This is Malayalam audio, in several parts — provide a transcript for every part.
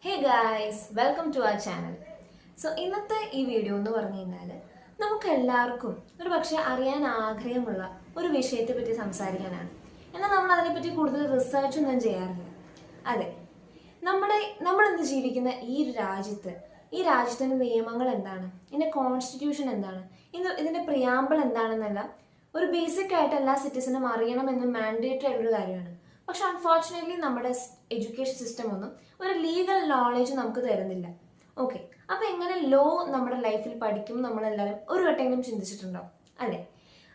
Hey guys welcome to our channel. ഇന്നത്തെ ഈ വീഡിയോ എന്ന് പറഞ്ഞു കഴിഞ്ഞാൽ നമുക്ക് എല്ലാവർക്കും ഒരു പക്ഷേ അറിയാൻ ആഗ്രഹമുള്ള ഒരു വിഷയത്തെ പറ്റി സംസാരിക്കാനാണ്. എന്നാൽ നമ്മൾ അതിനെപ്പറ്റി കൂടുതൽ റിസർച്ച് ഒന്നും ചെയ്യാറില്ല. അതെ, നമ്മൾ ഇന്ന് ജീവിക്കുന്ന ഈ രാജ്യത്തിൻ്റെ നിയമങ്ങൾ എന്താണ്, ഇതിൻ്റെ കോൺസ്റ്റിറ്റ്യൂഷൻ എന്താണ്, ഇതിൻ്റെ പ്രിയാമ്പിൾ എന്താണെന്നെല്ലാം ഒരു ബേസിക് ആയിട്ട് എല്ലാ സിറ്റിസനും അറിയണമെന്ന് മാൻഡേറ്ററി ആയിട്ടുള്ള കാര്യമാണ്. പക്ഷെ അൺഫോർച്ചുനേറ്റ്ലി നമ്മുടെ എഡ്യൂക്കേഷൻ സിസ്റ്റം ഒന്നും ഒരു ലീഗൽ നോളേജ് നമുക്ക് തരുന്നില്ല. ഓക്കെ, അപ്പൊ എങ്ങനെ ലോ നമ്മുടെ ലൈഫിൽ പഠിക്കും നമ്മളെല്ലാവരും ഒരു വട്ടെങ്കിലും ചിന്തിച്ചിട്ടുണ്ടോ അല്ലേ?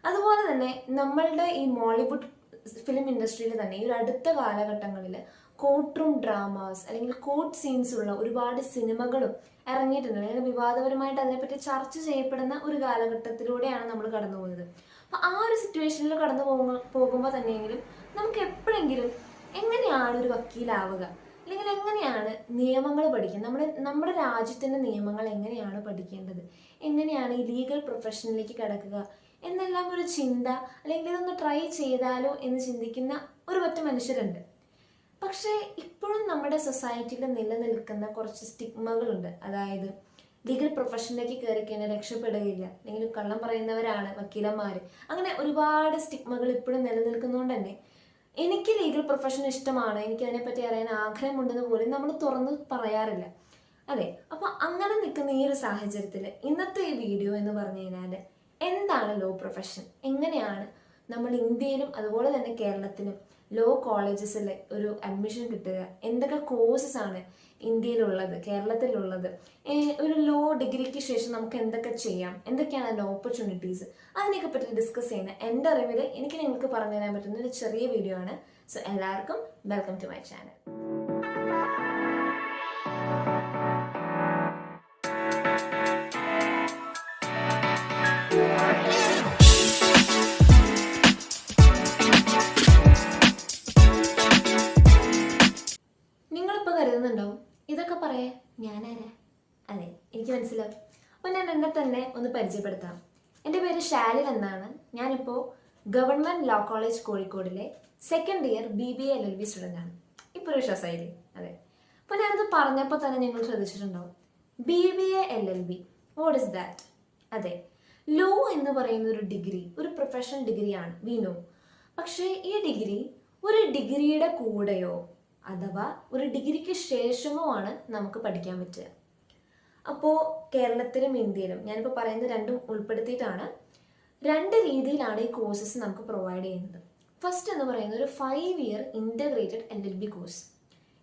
അതുപോലെ തന്നെ നമ്മളുടെ ഈ മോളിവുഡ് ഫിലിം ഇൻഡസ്ട്രിയിൽ തന്നെ ഈ ഒരു അടുത്ത കാലഘട്ടങ്ങളിൽ കോർട്ട് റൂം ഡ്രാമാസ് അല്ലെങ്കിൽ കോർട്ട് സീൻസ് ഉള്ള ഒരുപാട് സിനിമകളും ഇറങ്ങിയിട്ടുണ്ട്. അല്ലെങ്കിൽ വിവാദപരമായിട്ട് അതിനെപ്പറ്റി ചർച്ച ചെയ്യപ്പെടുന്ന ഒരു കാലഘട്ടത്തിലൂടെയാണ് നമ്മൾ കടന്നു പോകുന്നത്. അപ്പൊ ആ ഒരു സിറ്റുവേഷനിൽ കടന്നു പോകുമ്പോൾ തന്നെയെങ്കിലും നമുക്ക് എപ്പോഴെങ്കിലും എങ്ങനെയാണ് ഒരു വക്കീലാവുക, അല്ലെങ്കിൽ എങ്ങനെയാണ് നിയമങ്ങൾ പഠിക്കുന്നത്, നമ്മുടെ രാജ്യത്തിൻ്റെ നിയമങ്ങൾ എങ്ങനെയാണ് പഠിക്കേണ്ടത്, എങ്ങനെയാണ് ഈ ലീഗൽ പ്രൊഫഷനിലേക്ക് കിടക്കുക എന്നെല്ലാം ഒരു ചിന്ത, അല്ലെങ്കിൽ ഇതൊന്ന് ട്രൈ ചെയ്താലോ എന്ന് ചിന്തിക്കുന്ന ഒരു പറ്റ മനുഷ്യരുണ്ട്. പക്ഷേ ഇപ്പോഴും നമ്മുടെ സൊസൈറ്റിയിൽ നിലനിൽക്കുന്ന കുറച്ച് സ്റ്റിഗ്മകളുണ്ട്. അതായത് ലീഗൽ പ്രൊഫഷനിലേക്ക് കയറി കഴിഞ്ഞാൽ രക്ഷപ്പെടുകയില്ല, അല്ലെങ്കിൽ കള്ളം പറയുന്നവരാണ് വക്കീലന്മാർ, അങ്ങനെ ഒരുപാട് സ്റ്റിഗ്മകൾ ഇപ്പോഴും നിലനിൽക്കുന്നതുകൊണ്ട് തന്നെ എനിക്ക് ലീഗൽ പ്രൊഫഷൻ ഇഷ്ടമാണ്, എനിക്ക് അതിനെപ്പറ്റി അറിയാൻ ആഗ്രഹമുണ്ടെന്ന് പോലും നമ്മൾ തുറന്ന് പറയാറില്ല അതെ. അപ്പൊ അങ്ങനെ നിൽക്കുന്ന ഈ ഒരു സാഹചര്യത്തിൽ ഇന്നത്തെ ഈ വീഡിയോ എന്ന് പറഞ്ഞു കഴിഞ്ഞാൽ എന്താണ് ലോ പ്രൊഫഷൻ, എങ്ങനെയാണ് നമ്മൾ ഇന്ത്യയിലും അതുപോലെ തന്നെ കേരളത്തിലും ലോ കോളേജസിൽ ഒരു അഡ്മിഷൻ കിട്ടുക, എന്തൊക്കെ കോഴ്സസ് ആണ് ഇന്ത്യയിലുള്ളത്, കേരളത്തിലുള്ളത്, ഒരു ലോ ഡിഗ്രിക്ക് ശേഷം നമുക്ക് എന്തൊക്കെ ചെയ്യാം, എന്തൊക്കെയാണ് അതിൻ്റെ ഓപ്പർച്യൂണിറ്റീസ്, അതിനെയൊക്കെ പറ്റി ഡിസ്കസ് ചെയ്യുന്ന എൻ്റെ അറിവിൽ എനിക്ക് നിങ്ങൾക്ക് പറഞ്ഞു തരാൻ പറ്റുന്ന ഒരു ചെറിയ വീഡിയോ ആണ്. എല്ലാവർക്കും വെൽക്കം ടു മൈ ചാനൽ. കരുതുന്നുണ്ടാവും ഇതൊക്കെ പറയാ ഞാനാരാ? അതെ, എനിക്ക് മനസ്സിലാവും. അപ്പോൾ ഞാൻ എന്നെ തന്നെ ഒന്ന് പരിചയപ്പെടുത്താം. എൻ്റെ പേര് ഷാലിൻ എന്നാണ്. ഞാനിപ്പോൾ ഗവൺമെൻറ് ലോ കോളേജ് കോഴിക്കോടിലെ second year BBA LLB student ആണ്. ഇപ്പോൾ ഒരു വിശ്വാസമായില്ലേ? അതെ. അപ്പോൾ ഞാനത് പറഞ്ഞപ്പോൾ തന്നെ നിങ്ങൾ ശ്രദ്ധിച്ചിട്ടുണ്ടാവും, BBA LLB, what is that? അതെ, ലോ എന്ന് പറയുന്ന ഒരു ഡിഗ്രി, ഒരു പ്രൊഫഷണൽ ഡിഗ്രിയാണ്, വി നോ. പക്ഷേ ഈ ഡിഗ്രി ഒരു ഡിഗ്രിയുടെ കൂടെയോ അഥവാ ഒരു ഡിഗ്രിക്ക് ശേഷമോ ആണ് നമുക്ക് പഠിക്കാൻ പറ്റുക. അപ്പോൾ കേരളത്തിലും ഇന്ത്യയിലും ഞാനിപ്പോൾ പറയുന്നത് രണ്ടും ഉൾപ്പെടുത്തിയിട്ടാണ്, രണ്ട് രീതിയിലാണ് ഈ കോഴ്സസ് നമുക്ക് പ്രൊവൈഡ് ചെയ്യുന്നത്. ഫസ്റ്റ് എന്ന് പറയുന്നത് ഒരു 5 ഇയർ ഇൻ്റഗ്രേറ്റഡ് LLB കോഴ്സ്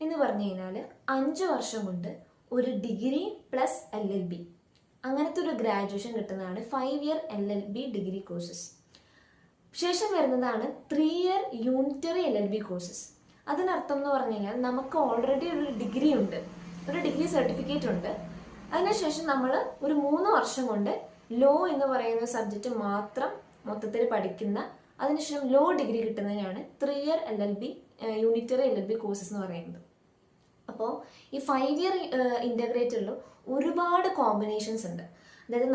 എന്ന് പറഞ്ഞു കഴിഞ്ഞാൽ 5 വർഷം കൊണ്ട് ഒരു ഡിഗ്രി പ്ലസ് LLB അങ്ങനത്തെ ഒരു ഗ്രാജുവേഷൻ കിട്ടുന്നതാണ് 5 ഇയർ LLB ഡിഗ്രി കോഴ്സസ്. ശേഷം വരുന്നതാണ് 3 ഇയർ യൂണിറ്ററി LLB കോഴ്സസ്. അതിനർത്ഥം എന്ന് പറഞ്ഞു കഴിഞ്ഞാൽ നമുക്ക് ഓൾറെഡി ഒരു ഡിഗ്രി ഉണ്ട്, ഒരു ഡിഗ്രി സർട്ടിഫിക്കറ്റ് ഉണ്ട്. അതിനുശേഷം നമ്മൾ ഒരു 3 വർഷം കൊണ്ട് ലോ എന്ന് പറയുന്ന സബ്ജക്റ്റ് മാത്രം മൊത്തത്തിൽ പഠിക്കുന്ന, അതിനുശേഷം ലോ ഡിഗ്രി കിട്ടുന്നതിനാണ് 3 year LLB unitary LLB courses എന്ന് പറയുന്നത്. അപ്പോൾ ഈ 5 ഇയർ ഇൻ്റഗ്രേറ്ററിൽ ഒരുപാട് കോമ്പിനേഷൻസ് ഉണ്ട്. അതായത്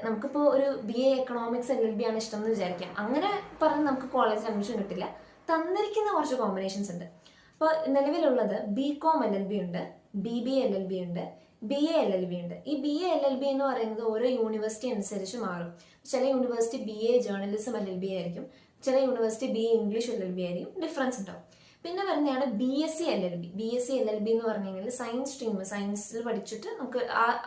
നമുക്കിപ്പോൾ ഒരു BA എക്കണോമിക്സ് LLB ആണ് ഇഷ്ടം എന്ന് വിചാരിക്കാം. അങ്ങനെ പറഞ്ഞ് നമുക്ക് കോളേജിൽ അഡ്മിഷൻ കിട്ടില്ല. തന്നിരിക്കുന്ന കുറച്ച് കോമ്പിനേഷൻസ് ഉണ്ട്. അപ്പോൾ നിലവിലുള്ളത് BCom LLB ഉണ്ട്, BBA LLB ഉണ്ട്, BA LLB ഉണ്ട്. ഈ BA LLB എന്ന് പറയുന്നത് ഓരോ യൂണിവേഴ്സിറ്റി അനുസരിച്ച് മാറും. ചില യൂണിവേഴ്സിറ്റി BA ജേർണലിസം LLB ആയിരിക്കും, ചില യൂണിവേഴ്സിറ്റി BA ഇംഗ്ലീഷ് LLB ആയിരിക്കും, ഡിഫറൻസ് ഉണ്ടാവും. പിന്നെ വരുന്നതാണ് BSc LLB. BSc LLB എന്ന് പറഞ്ഞു കഴിഞ്ഞാൽ സയൻസ് സ്ട്രീം, സയൻസിൽ പഠിച്ചിട്ട് നമുക്ക്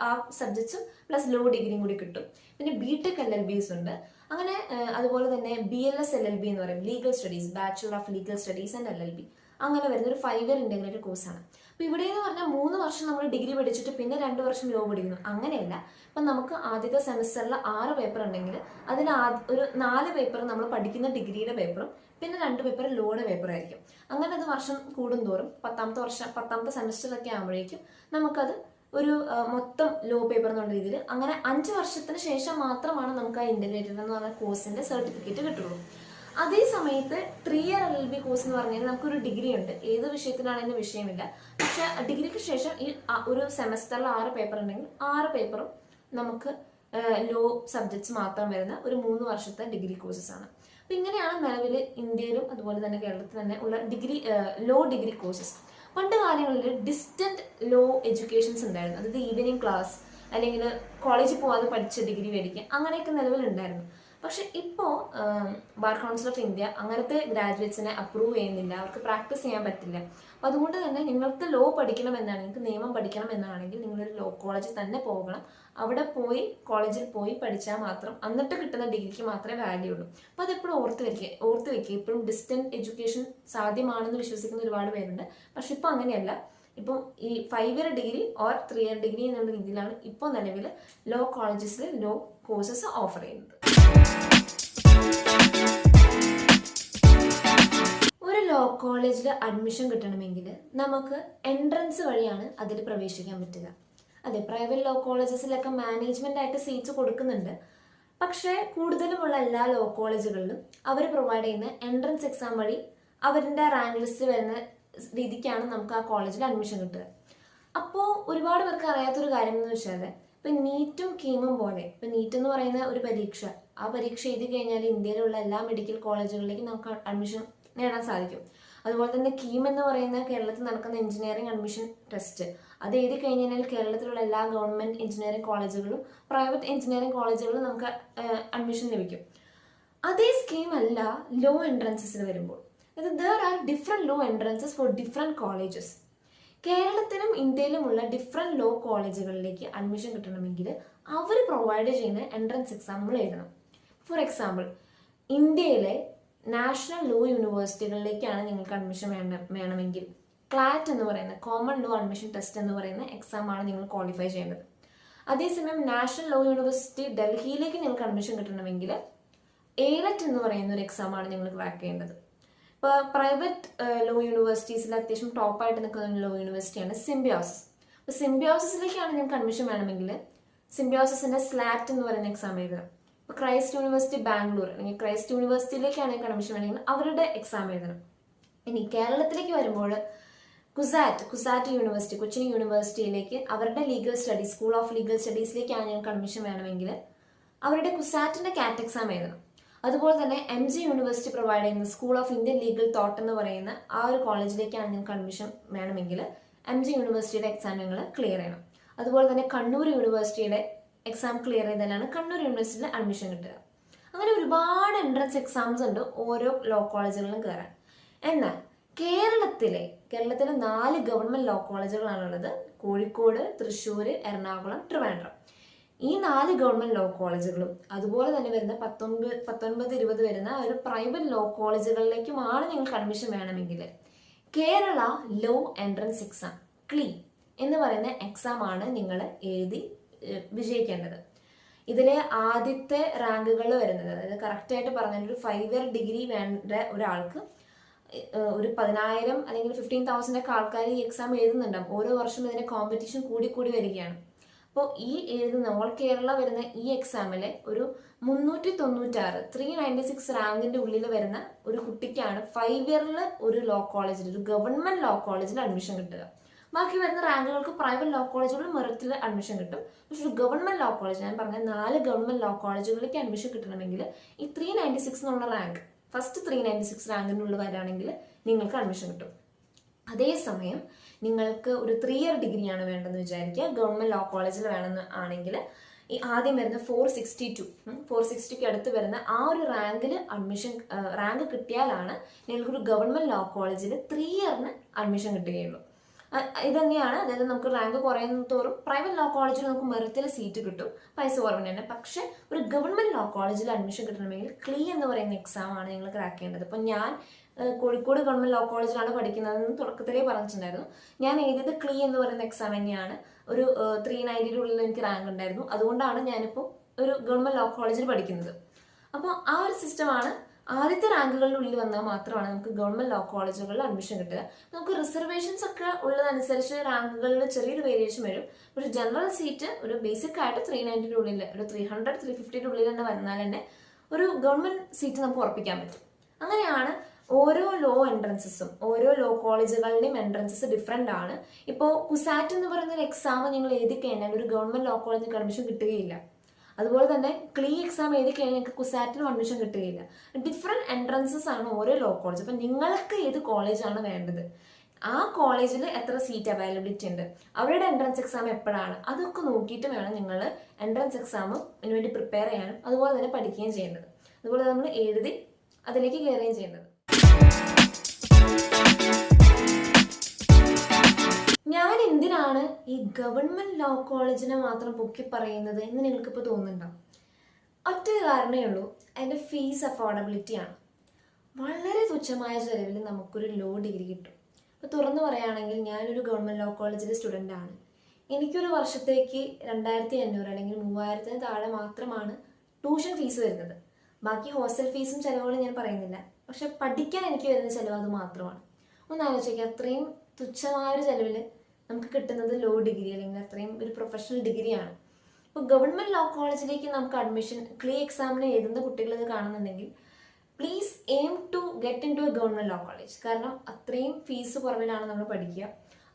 ആ സബ്ജക്ട്സും പ്ലസ് ലോ ഡിഗ്രിയും കൂടി കിട്ടും. പിന്നെ BTech LLBs ഉണ്ട്. അങ്ങനെ അതുപോലെ തന്നെ BLS LLB എന്ന് പറയും, legal studies, bachelor of legal studies and LLB. അങ്ങനെ വരുന്ന ഒരു 5 ഇയർ ഇൻ്റഗ്രേറ്റഡ് കോഴ്സാണ്. അപ്പോൾ ഇവിടെ എന്ന് പറഞ്ഞാൽ 3 വർഷം നമ്മൾ ഡിഗ്രി പഠിച്ചിട്ട് പിന്നെ 2 വർഷം ലോ പഠിക്കുന്നു, അങ്ങനെയല്ല. അപ്പം നമുക്ക് ആദ്യത്തെ സെമിസ്റ്ററിൽ 6 പേപ്പർ ഉണ്ടെങ്കിൽ അതിൽ ഒരു 4 പേപ്പർ നമ്മൾ പഠിക്കുന്ന ഡിഗ്രിയുടെ പേപ്പറും പിന്നെ 2 പേപ്പർ ലോയുടെ പേപ്പറായിരിക്കും. അങ്ങനെ അത് വർഷം കൂടുന്തോറും 10ാമത്തെ സെമിസ്റ്ററൊക്കെ ആകുമ്പോഴേക്കും നമുക്കത് ഒരു മൊത്തം ലോ പേപ്പർ എന്നുള്ള രീതിയിൽ അങ്ങനെ 5 വർഷത്തിന് ശേഷം മാത്രമാണ് നമുക്ക് ആ ഇൻ്റഗ്രേറ്റഡ് എന്ന് പറഞ്ഞ കോഴ്സിൻ്റെ സർട്ടിഫിക്കറ്റ് കിട്ടുള്ളൂ. അതേ സമയത്ത് 3 ഇയർ LLB കോഴ്സ് എന്ന് പറഞ്ഞാൽ നമുക്കൊരു ഡിഗ്രി ഉണ്ട്, ഏത് വിഷയത്തിനാണെങ്കിലും വിഷയമില്ല. പക്ഷെ ഡിഗ്രിക്ക് ശേഷം ഈ ഒരു സെമസ്റ്ററിൽ 6 പേപ്പർ ഉണ്ടെങ്കിൽ 6 പേപ്പറും നമുക്ക് ലോ സബ്ജക്ട്സ് മാത്രം വരുന്ന ഒരു 3 വർഷത്തെ ഡിഗ്രി കോഴ്സസ് ആണ്. അപ്പം ഇങ്ങനെയാണ് നിലവിൽ ഇന്ത്യയിലും അതുപോലെ തന്നെ കേരളത്തിൽ തന്നെ ഉള്ള ലോ ഡിഗ്രി കോഴ്സസ്. പണ്ട് കാലങ്ങളിൽ ഡിസ്റ്റന്റ് ലോ എഡ്യൂക്കേഷൻസ് ഉണ്ടായിരുന്നു. അതായത് ഈവനിങ് ക്ലാസ് അല്ലെങ്കിൽ കോളേജിൽ പോകാതെ പഠിച്ച ഡിഗ്രി മേടിക്കുക, അങ്ങനെയൊക്കെ നിലവിലുണ്ടായിരുന്നു. പക്ഷെ ഇപ്പോൾ ബാർ കൗൺസിൽ ഓഫ് ഇന്ത്യ അങ്ങനത്തെ ഗ്രാജുവേറ്റ്സിനെ അപ്രൂവ് ചെയ്യുന്നില്ല, അവർക്ക് പ്രാക്ടീസ് ചെയ്യാൻ പറ്റില്ല. അപ്പം അതുകൊണ്ട് തന്നെ നിങ്ങൾക്ക് ലോ പഠിക്കണമെന്നാണ്, നിങ്ങൾക്ക് നിയമം പഠിക്കണം എന്നാണെങ്കിൽ നിങ്ങളൊരു ലോ കോളേജിൽ തന്നെ പോകണം. അവിടെ പോയി കോളേജിൽ പോയി പഠിച്ചാൽ മാത്രം എന്നിട്ട് കിട്ടുന്ന ഡിഗ്രിക്ക് മാത്രമേ വാല്യൂ ഉള്ളൂ. അപ്പോൾ അതെപ്പോഴും ഓർത്ത് വെക്കുക. ഇപ്പോഴും ഡിസ്റ്റൻറ്റ് എഡ്യൂക്കേഷൻ സാധ്യമാണെന്ന് വിശ്വസിക്കുന്ന ഒരുപാട് പേരുണ്ട്. പക്ഷെ ഇപ്പോൾ അങ്ങനെയല്ല. ഇപ്പം ഈ 5 year degree or 3 year degree എന്നുള്ള രീതിയിലാണ് ഇപ്പോൾ നിലവിൽ ലോ കോളേജസിൽ ലോ കോഴ്സസ് ഓഫർ ചെയ്യുന്നത്. ഒരു ലോ കോളേജിൽ അഡ്മിഷൻ കിട്ടണമെങ്കിൽ നമുക്ക് എൻട്രൻസ് വഴിയാണ് അതിൽ പ്രവേശിക്കാൻ പറ്റുക. അതെ, പ്രൈവറ്റ് ലോ കോളേജസിലൊക്കെ മാനേജ്മെന്റ് ആയിട്ട് സീറ്റ്സ് കൊടുക്കുന്നുണ്ട്. പക്ഷേ കൂടുതലുമുള്ള എല്ലാ ലോ കോളേജുകളിലും അവർ പ്രൊവൈഡ് ചെയ്യുന്ന എൻട്രൻസ് എക്സാം വഴി അവരുടെ റാങ്ക് ലിസ്റ്റ് വരുന്ന രീതിക്കാണ് നമുക്ക് ആ കോളേജിൽ അഡ്മിഷൻ കിട്ടുക. അപ്പോൾ ഒരുപാട് പേർക്ക് അറിയാത്തൊരു കാര്യം എന്ന് വെച്ചാൽ ഇപ്പം നീറ്റും കീമും പോലെ, ഇപ്പം നീറ്റ് എന്ന് പറയുന്ന ഒരു പരീക്ഷ, ആ പരീക്ഷ എഴുതി കഴിഞ്ഞാൽ ഇന്ത്യയിലുള്ള എല്ലാ മെഡിക്കൽ കോളേജുകളിലേക്കും നമുക്ക് അഡ്മിഷൻ നേടാൻ സാധിക്കും. അതുപോലെ തന്നെ കീം എന്ന് പറയുന്ന കേരളത്തിൽ നടക്കുന്ന എഞ്ചിനീയറിംഗ് അഡ്മിഷൻ ടെസ്റ്റ്, അത് എഴുതി കഴിഞ്ഞാൽ കേരളത്തിലുള്ള എല്ലാ ഗവൺമെൻറ് എഞ്ചിനീയറിംഗ് കോളേജുകളും പ്രൈവറ്റ് എഞ്ചിനീയറിംഗ് കോളേജുകളിലും നമുക്ക് അഡ്മിഷൻ ലഭിക്കും. അതേ സ്കീം അല്ല ലോ എൻട്രൻസസിൽ വരുമ്പോൾ. There are different law entrances for different colleges. കേരളത്തിലും ഇന്ത്യയിലുമുള്ള ഡിഫറെൻറ്റ് ലോ കോളേജുകളിലേക്ക് അഡ്മിഷൻ കിട്ടണമെങ്കിൽ അവർ പ്രൊവൈഡ് ചെയ്യുന്ന എൻട്രൻസ് എക്സാം നമ്മൾ എഴുതണം. ഫോർ എക്സാമ്പിൾ, ഇന്ത്യയിലെ നാഷണൽ ലോ യൂണിവേഴ്സിറ്റികളിലേക്കാണ് നിങ്ങൾക്ക് അഡ്മിഷൻ വേണമെങ്കിൽ ക്ലാറ്റ് എന്ന് പറയുന്ന കോമൺ ലോ അഡ്മിഷൻ ടെസ്റ്റ് എന്ന് പറയുന്ന എക്സാമാണ് നിങ്ങൾ ക്വാളിഫൈ ചെയ്യേണ്ടത്. അതേസമയം നാഷണൽ ലോ യൂണിവേഴ്സിറ്റി ഡൽഹിയിലേക്ക് നിങ്ങൾക്ക് അഡ്മിഷൻ കിട്ടണമെങ്കിൽ എയിലറ്റ് എന്ന് പറയുന്ന ഒരു എക്സാമാണ് നിങ്ങൾ ക്രാക്ക് ചെയ്യേണ്ടത്. ഇപ്പോൾ പ്രൈവറ്റ് ലോ യൂണിവേഴ്സിറ്റീസിൽ അത്യാവശ്യം ടോപ്പായിട്ട് നിൽക്കുന്ന ലോ യൂണിവേഴ്സിറ്റിയാണ് സിംബിയോസിസ്. അപ്പോൾ സിംബിയോസിസിലേക്കാണ് നിങ്ങൾക്ക് അഡ്മിഷൻ വേണമെങ്കിൽ സിംബിയോസിസിൻ്റെ സ്ലാറ്റ് എന്ന് പറയുന്ന എക്സാം എഴുതണം. ഇപ്പോൾ ക്രൈസ്റ്റ് യൂണിവേഴ്സിറ്റി ബാംഗ്ലൂർ അല്ലെങ്കിൽ ക്രൈസ്റ്റ് യൂണിവേഴ്സിറ്റിയിലേക്കാണ് നിങ്ങൾക്ക് അഡ്മിഷൻ വേണമെങ്കിൽ അവരുടെ എക്സാം എഴുതണം. ഇനി കേരളത്തിലേക്ക് വരുമ്പോൾ കുസാറ്റ് യൂണിവേഴ്സിറ്റി, കൊച്ചിൻ യൂണിവേഴ്സിറ്റിയിലേക്ക് അവരുടെ legal studies, school of legal സ്റ്റഡീസിലേക്കാണ് ഞങ്ങൾക്ക് അഡ്മിഷൻ വേണമെങ്കിൽ അവരുടെ കുസാറ്റിൻ്റെ കാറ്റ് എക്സാം എഴുതണം. അതുപോലെ തന്നെ MG യൂണിവേഴ്സിറ്റി പ്രൊവൈഡ് ചെയ്യുന്ന school of Indian legal thought എന്ന് പറയുന്ന ആ ഒരു കോളേജിലേക്കാണ് നിങ്ങൾക്ക് അഡ്മിഷൻ വേണമെങ്കിൽ MG യൂണിവേഴ്സിറ്റിയുടെ എക്സാം നിങ്ങൾ ക്ലിയർ ചെയ്യണം. അതുപോലെ തന്നെ കണ്ണൂർ യൂണിവേഴ്സിറ്റിയുടെ എക്സാം ക്ലിയർ ചെയ്താലാണ് കണ്ണൂർ യൂണിവേഴ്സിറ്റിയിൽ അഡ്മിഷൻ കിട്ടുക. അങ്ങനെ ഒരുപാട് എൻട്രൻസ് എക്സാംസ് ഉണ്ട് ഓരോ ലോ കോളേജുകളിലും കയറാൻ. എന്നാൽ കേരളത്തിലെ 4 ഗവൺമെൻറ് ലോ കോളേജുകളാണുള്ളത്: കോഴിക്കോട്, തൃശ്ശൂർ, എറണാകുളം, ട്രിവാൻഡ്രം. ഈ 4 ഗവൺമെൻറ് ലോ കോളേജുകളും അതുപോലെ തന്നെ വരുന്ന 19-20 വരുന്ന ഒരു പ്രൈവറ്റ് ലോ കോളേജുകളിലേക്കുമാണ് നിങ്ങൾക്ക് അഡ്മിഷൻ വേണമെങ്കിൽ കേരള ലോ എൻട്രൻസ് എക്സാം ക്ലീ എന്ന് പറയുന്ന എക്സാമാണ് നിങ്ങൾ എഴുതി വിജയിക്കേണ്ടത്. ഇതിലെ ആദ്യത്തെ റാങ്കുകൾ വരുന്നത്, അതായത് കറക്റ്റായിട്ട് പറഞ്ഞാൽ ഒരു 5 ഇയർ ഡിഗ്രി വേണ്ട ഒരാൾക്ക് ഒരു 10,000 അല്ലെങ്കിൽ 15,000 ഒക്കെ ആൾക്കാർ ഈ എക്സാം എഴുതുന്നുണ്ടാവും. ഓരോ വർഷം ഇതിൻ്റെ കോമ്പറ്റീഷൻ കൂടി വരികയാണ്. അപ്പോൾ ഈ എഴുതുന്ന ഓൾ കേരള വരുന്ന ഈ എക്സാമിൽ ഒരു 396 റാങ്കിൻ്റെ ഉള്ളിൽ വരുന്ന ഒരു കുട്ടിക്കാണ് 5 ഇയറിൽ ഒരു ലോ കോളേജിൽ, ഒരു ഗവൺമെൻറ് ലോ കോളേജിൽ അഡ്മിഷൻ കിട്ടുക. ബാക്കി വരുന്ന റാങ്കുകൾക്ക് പ്രൈവറ്റ് ലോ കോളേജുകളിൽ മെറിറ്റിൽ അഡ്മിഷൻ കിട്ടും. പക്ഷെ ഒരു ഗവൺമെൻറ് ലോ കോളേജ്, ഞാൻ പറഞ്ഞ 4 ഗവൺമെൻറ് ലോ കോളേജുകളിലേക്ക് അഡ്മിഷൻ കിട്ടണമെങ്കിൽ ഈ 396 എന്നുള്ള റാങ്ക്, ഫസ്റ്റ് 396 റാങ്കിൻ്റെ ഉള്ളിൽ വരികയാണെങ്കിൽ നിങ്ങൾക്ക് അഡ്മിഷൻ കിട്ടും. അതേസമയം നിങ്ങൾക്ക് ഒരു 3 ഇയർ ഡിഗ്രിയാണ് വേണ്ടതെന്ന് വിചാരിക്കുക, ഗവൺമെൻറ് ലോ കോളേജിൽ വേണമെന്ന് ആണെങ്കിൽ ഈ ആദ്യം വരുന്ന 460 അടുത്ത് വരുന്ന ആ ഒരു റാങ്കിൽ റാങ്ക് കിട്ടിയാലാണ് നിങ്ങൾക്കൊരു ഗവൺമെൻറ് ലോ കോളേജിൽ 3 ഇയറിന് അഡ്മിഷൻ കിട്ടുകയുള്ളൂ. ഇത് തന്നെയാണ്, അതായത് നമുക്ക് റാങ്ക് കുറയുന്ന തോറും പ്രൈവറ്റ് ലോ കോളേജിൽ നമുക്ക് മെറിറ്റിൽ സീറ്റ് കിട്ടും, പൈസ കുറവിന് തന്നെ. പക്ഷേ ഒരു ഗവൺമെൻറ് ലോ കോളേജിൽ അഡ്മിഷൻ കിട്ടണമെങ്കിൽ ക്ലീ എന്ന് പറയുന്ന എക്സാമാണ് നിങ്ങൾ ക്രാക്ക് ചെയ്യേണ്ടത്. അപ്പം ഞാൻ കോഴിക്കോട് ഗവൺമെൻറ് ലോ കോളേജിലാണ് പഠിക്കുന്നതെന്ന് തുടക്കത്തിലേ പറഞ്ഞിട്ടുണ്ടായിരുന്നു. ഞാൻ എഴുതിയത് ക്ലീ എന്ന് പറയുന്ന എക്സാം തന്നെയാണ്. ഒരു 390 ഉള്ളിൽ എനിക്ക് റാങ്ക് ഉണ്ടായിരുന്നു. അതുകൊണ്ടാണ് ഞാനിപ്പോൾ ഒരു ഗവൺമെൻറ് ലോ കോളേജിൽ പഠിക്കുന്നത്. അപ്പോൾ ആ ഒരു സിസ്റ്റമാണ്. ആദ്യത്തെ റാങ്കുകളിനുള്ളിൽ വന്നാൽ മാത്രമാണ് നമുക്ക് ഗവൺമെൻറ് ലോ കോളേജുകളിൽ അഡ്മിഷൻ കിട്ടുക. നമുക്ക് റിസർവേഷൻസ് ഒക്കെ ഉള്ളതനുസരിച്ച് റാങ്കുകളിൽ ചെറിയൊരു വേരിയേഷൻ വരും. പക്ഷേ ജനറൽ സീറ്റ് ഒരു ബേസിക് ആയിട്ട് 390 ഉള്ളിൽ, ഒരു 300-350 ഉള്ളിൽ തന്നെ വന്നാൽ തന്നെ ഒരു ഗവൺമെൻറ് സീറ്റ് നമുക്ക് ഉറപ്പിക്കാൻ പറ്റും. അങ്ങനെയാണ് ഓരോ ലോ എൻട്രൻസസും, ഓരോ ലോ കോളേജുകളുടെയും എൻട്രൻസസ് ഡിഫറെൻ്റ് ആണ്. ഇപ്പോൾ കുസാറ്റ് എന്ന് പറയുന്ന ഒരു എക്സാം നിങ്ങൾ എഴുതി കഴിഞ്ഞാൽ ഒരു ഗവൺമെൻറ് ലോ കോളേജിൽ അഡ്മിഷൻ കിട്ടുകയില്ല. അതുപോലെ തന്നെ ക്ലീ എക്സാം എഴുതി കഴിഞ്ഞാൽ നിങ്ങൾക്ക് കുസാറ്റിനും അഡ്മിഷൻ കിട്ടുകയില്ല. ഡിഫറെൻറ്റ് എൻട്രൻസസ് ആണ് ഓരോ ലോ കോളേജ്. അപ്പം നിങ്ങൾക്ക് ഏത് കോളേജാണ് വേണ്ടത്, ആ കോളേജിൽ എത്ര സീറ്റ് അവൈലബിലിറ്റി ഉണ്ട്, അവരുടെ എൻട്രൻസ് എക്സാം എപ്പോഴാണ്, അതൊക്കെ നോക്കിയിട്ട് വേണം നിങ്ങൾ എൻട്രൻസ് എക്സാമിന് വേണ്ടി പ്രിപ്പയർ ചെയ്യാനും അതുപോലെ തന്നെ പഠിക്കുകയും ചെയ്യേണ്ടത്. അതുപോലെ നമ്മൾ എഴുതി അതിലേക്ക് കയറുകയും ചെയ്യേണ്ടത്. ഞാൻ എന്തിനാണ് ഈ ഗവൺമെന്റ് ലോ കോളേജിനെ മാത്രം പൊക്കി പറയുന്നത് എന്ന് നിങ്ങൾക്കിപ്പോൾ തോന്നുന്നുണ്ടോ? ഒറ്റ കാരണമേ ഉള്ളൂ, അതിൻ്റെ ഫീസ് അഫോർഡബിലിറ്റി ആണ്. വളരെ തുച്ഛമായ ചിലവിൽ നമുക്കൊരു ലോ ഡിഗ്രി കിട്ടും. ഇപ്പോൾ തുറന്നു പറയുകയാണെങ്കിൽ ഞാനൊരു ഗവൺമെൻറ് ലോ കോളേജിലെ സ്റ്റുഡൻ്റ് ആണ്. എനിക്കൊരു വർഷത്തേക്ക് 2500 അല്ലെങ്കിൽ 3000 താഴെ മാത്രമാണ് ട്യൂഷൻ ഫീസ് വരുന്നത്. ബാക്കി ഹോസ്റ്റൽ ഫീസും ചിലവുകളും ഞാൻ പറയുന്നില്ല, പക്ഷെ പഠിക്കാൻ എനിക്ക് വരുന്ന ചിലവ് അത് മാത്രമാണ്. ഒന്ന് ആലോചിക്കുക, അത്രയും തുച്ഛമായൊരു ചിലവിൽ നമുക്ക് കിട്ടുന്നത് ലോ ഡിഗ്രി അല്ലെങ്കിൽ അത്രയും ഒരു പ്രൊഫഷണൽ ഡിഗ്രിയാണ്. ഇപ്പോൾ ഗവൺമെൻറ് ലോ കോളേജിലേക്ക് നമുക്ക് അഡ്മിഷൻ ക്ലീ എക്സാമിന് എഴുതുന്ന കുട്ടികൾ ഇത് കാണുന്നുണ്ടെങ്കിൽ please aim to get into a government law college. കാരണം അത്രയും ഫീസ് കുറവിലാണ് നമ്മൾ പഠിക്കുക.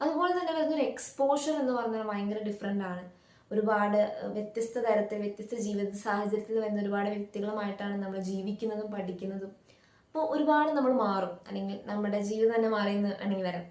അതുപോലെ തന്നെ വരുന്നൊരു എക്സ്പോഷർ എന്ന് പറഞ്ഞാൽ ഭയങ്കര ഡിഫറെൻ്റ് ആണ്. ഒരുപാട് വ്യത്യസ്ത തരത്തിൽ വ്യത്യസ്ത ജീവിത സാഹചര്യത്തിൽ വരുന്ന ഒരുപാട് വ്യക്തികളുമായിട്ടാണ് നമ്മൾ ജീവിക്കുന്നതും പഠിക്കുന്നതും. അപ്പോൾ ഒരുപാട് നമ്മൾ മാറും, അല്ലെങ്കിൽ നമ്മുടെ ജീവിതം തന്നെ മാറിയെന്ന് വേണമെങ്കിൽ വരാം.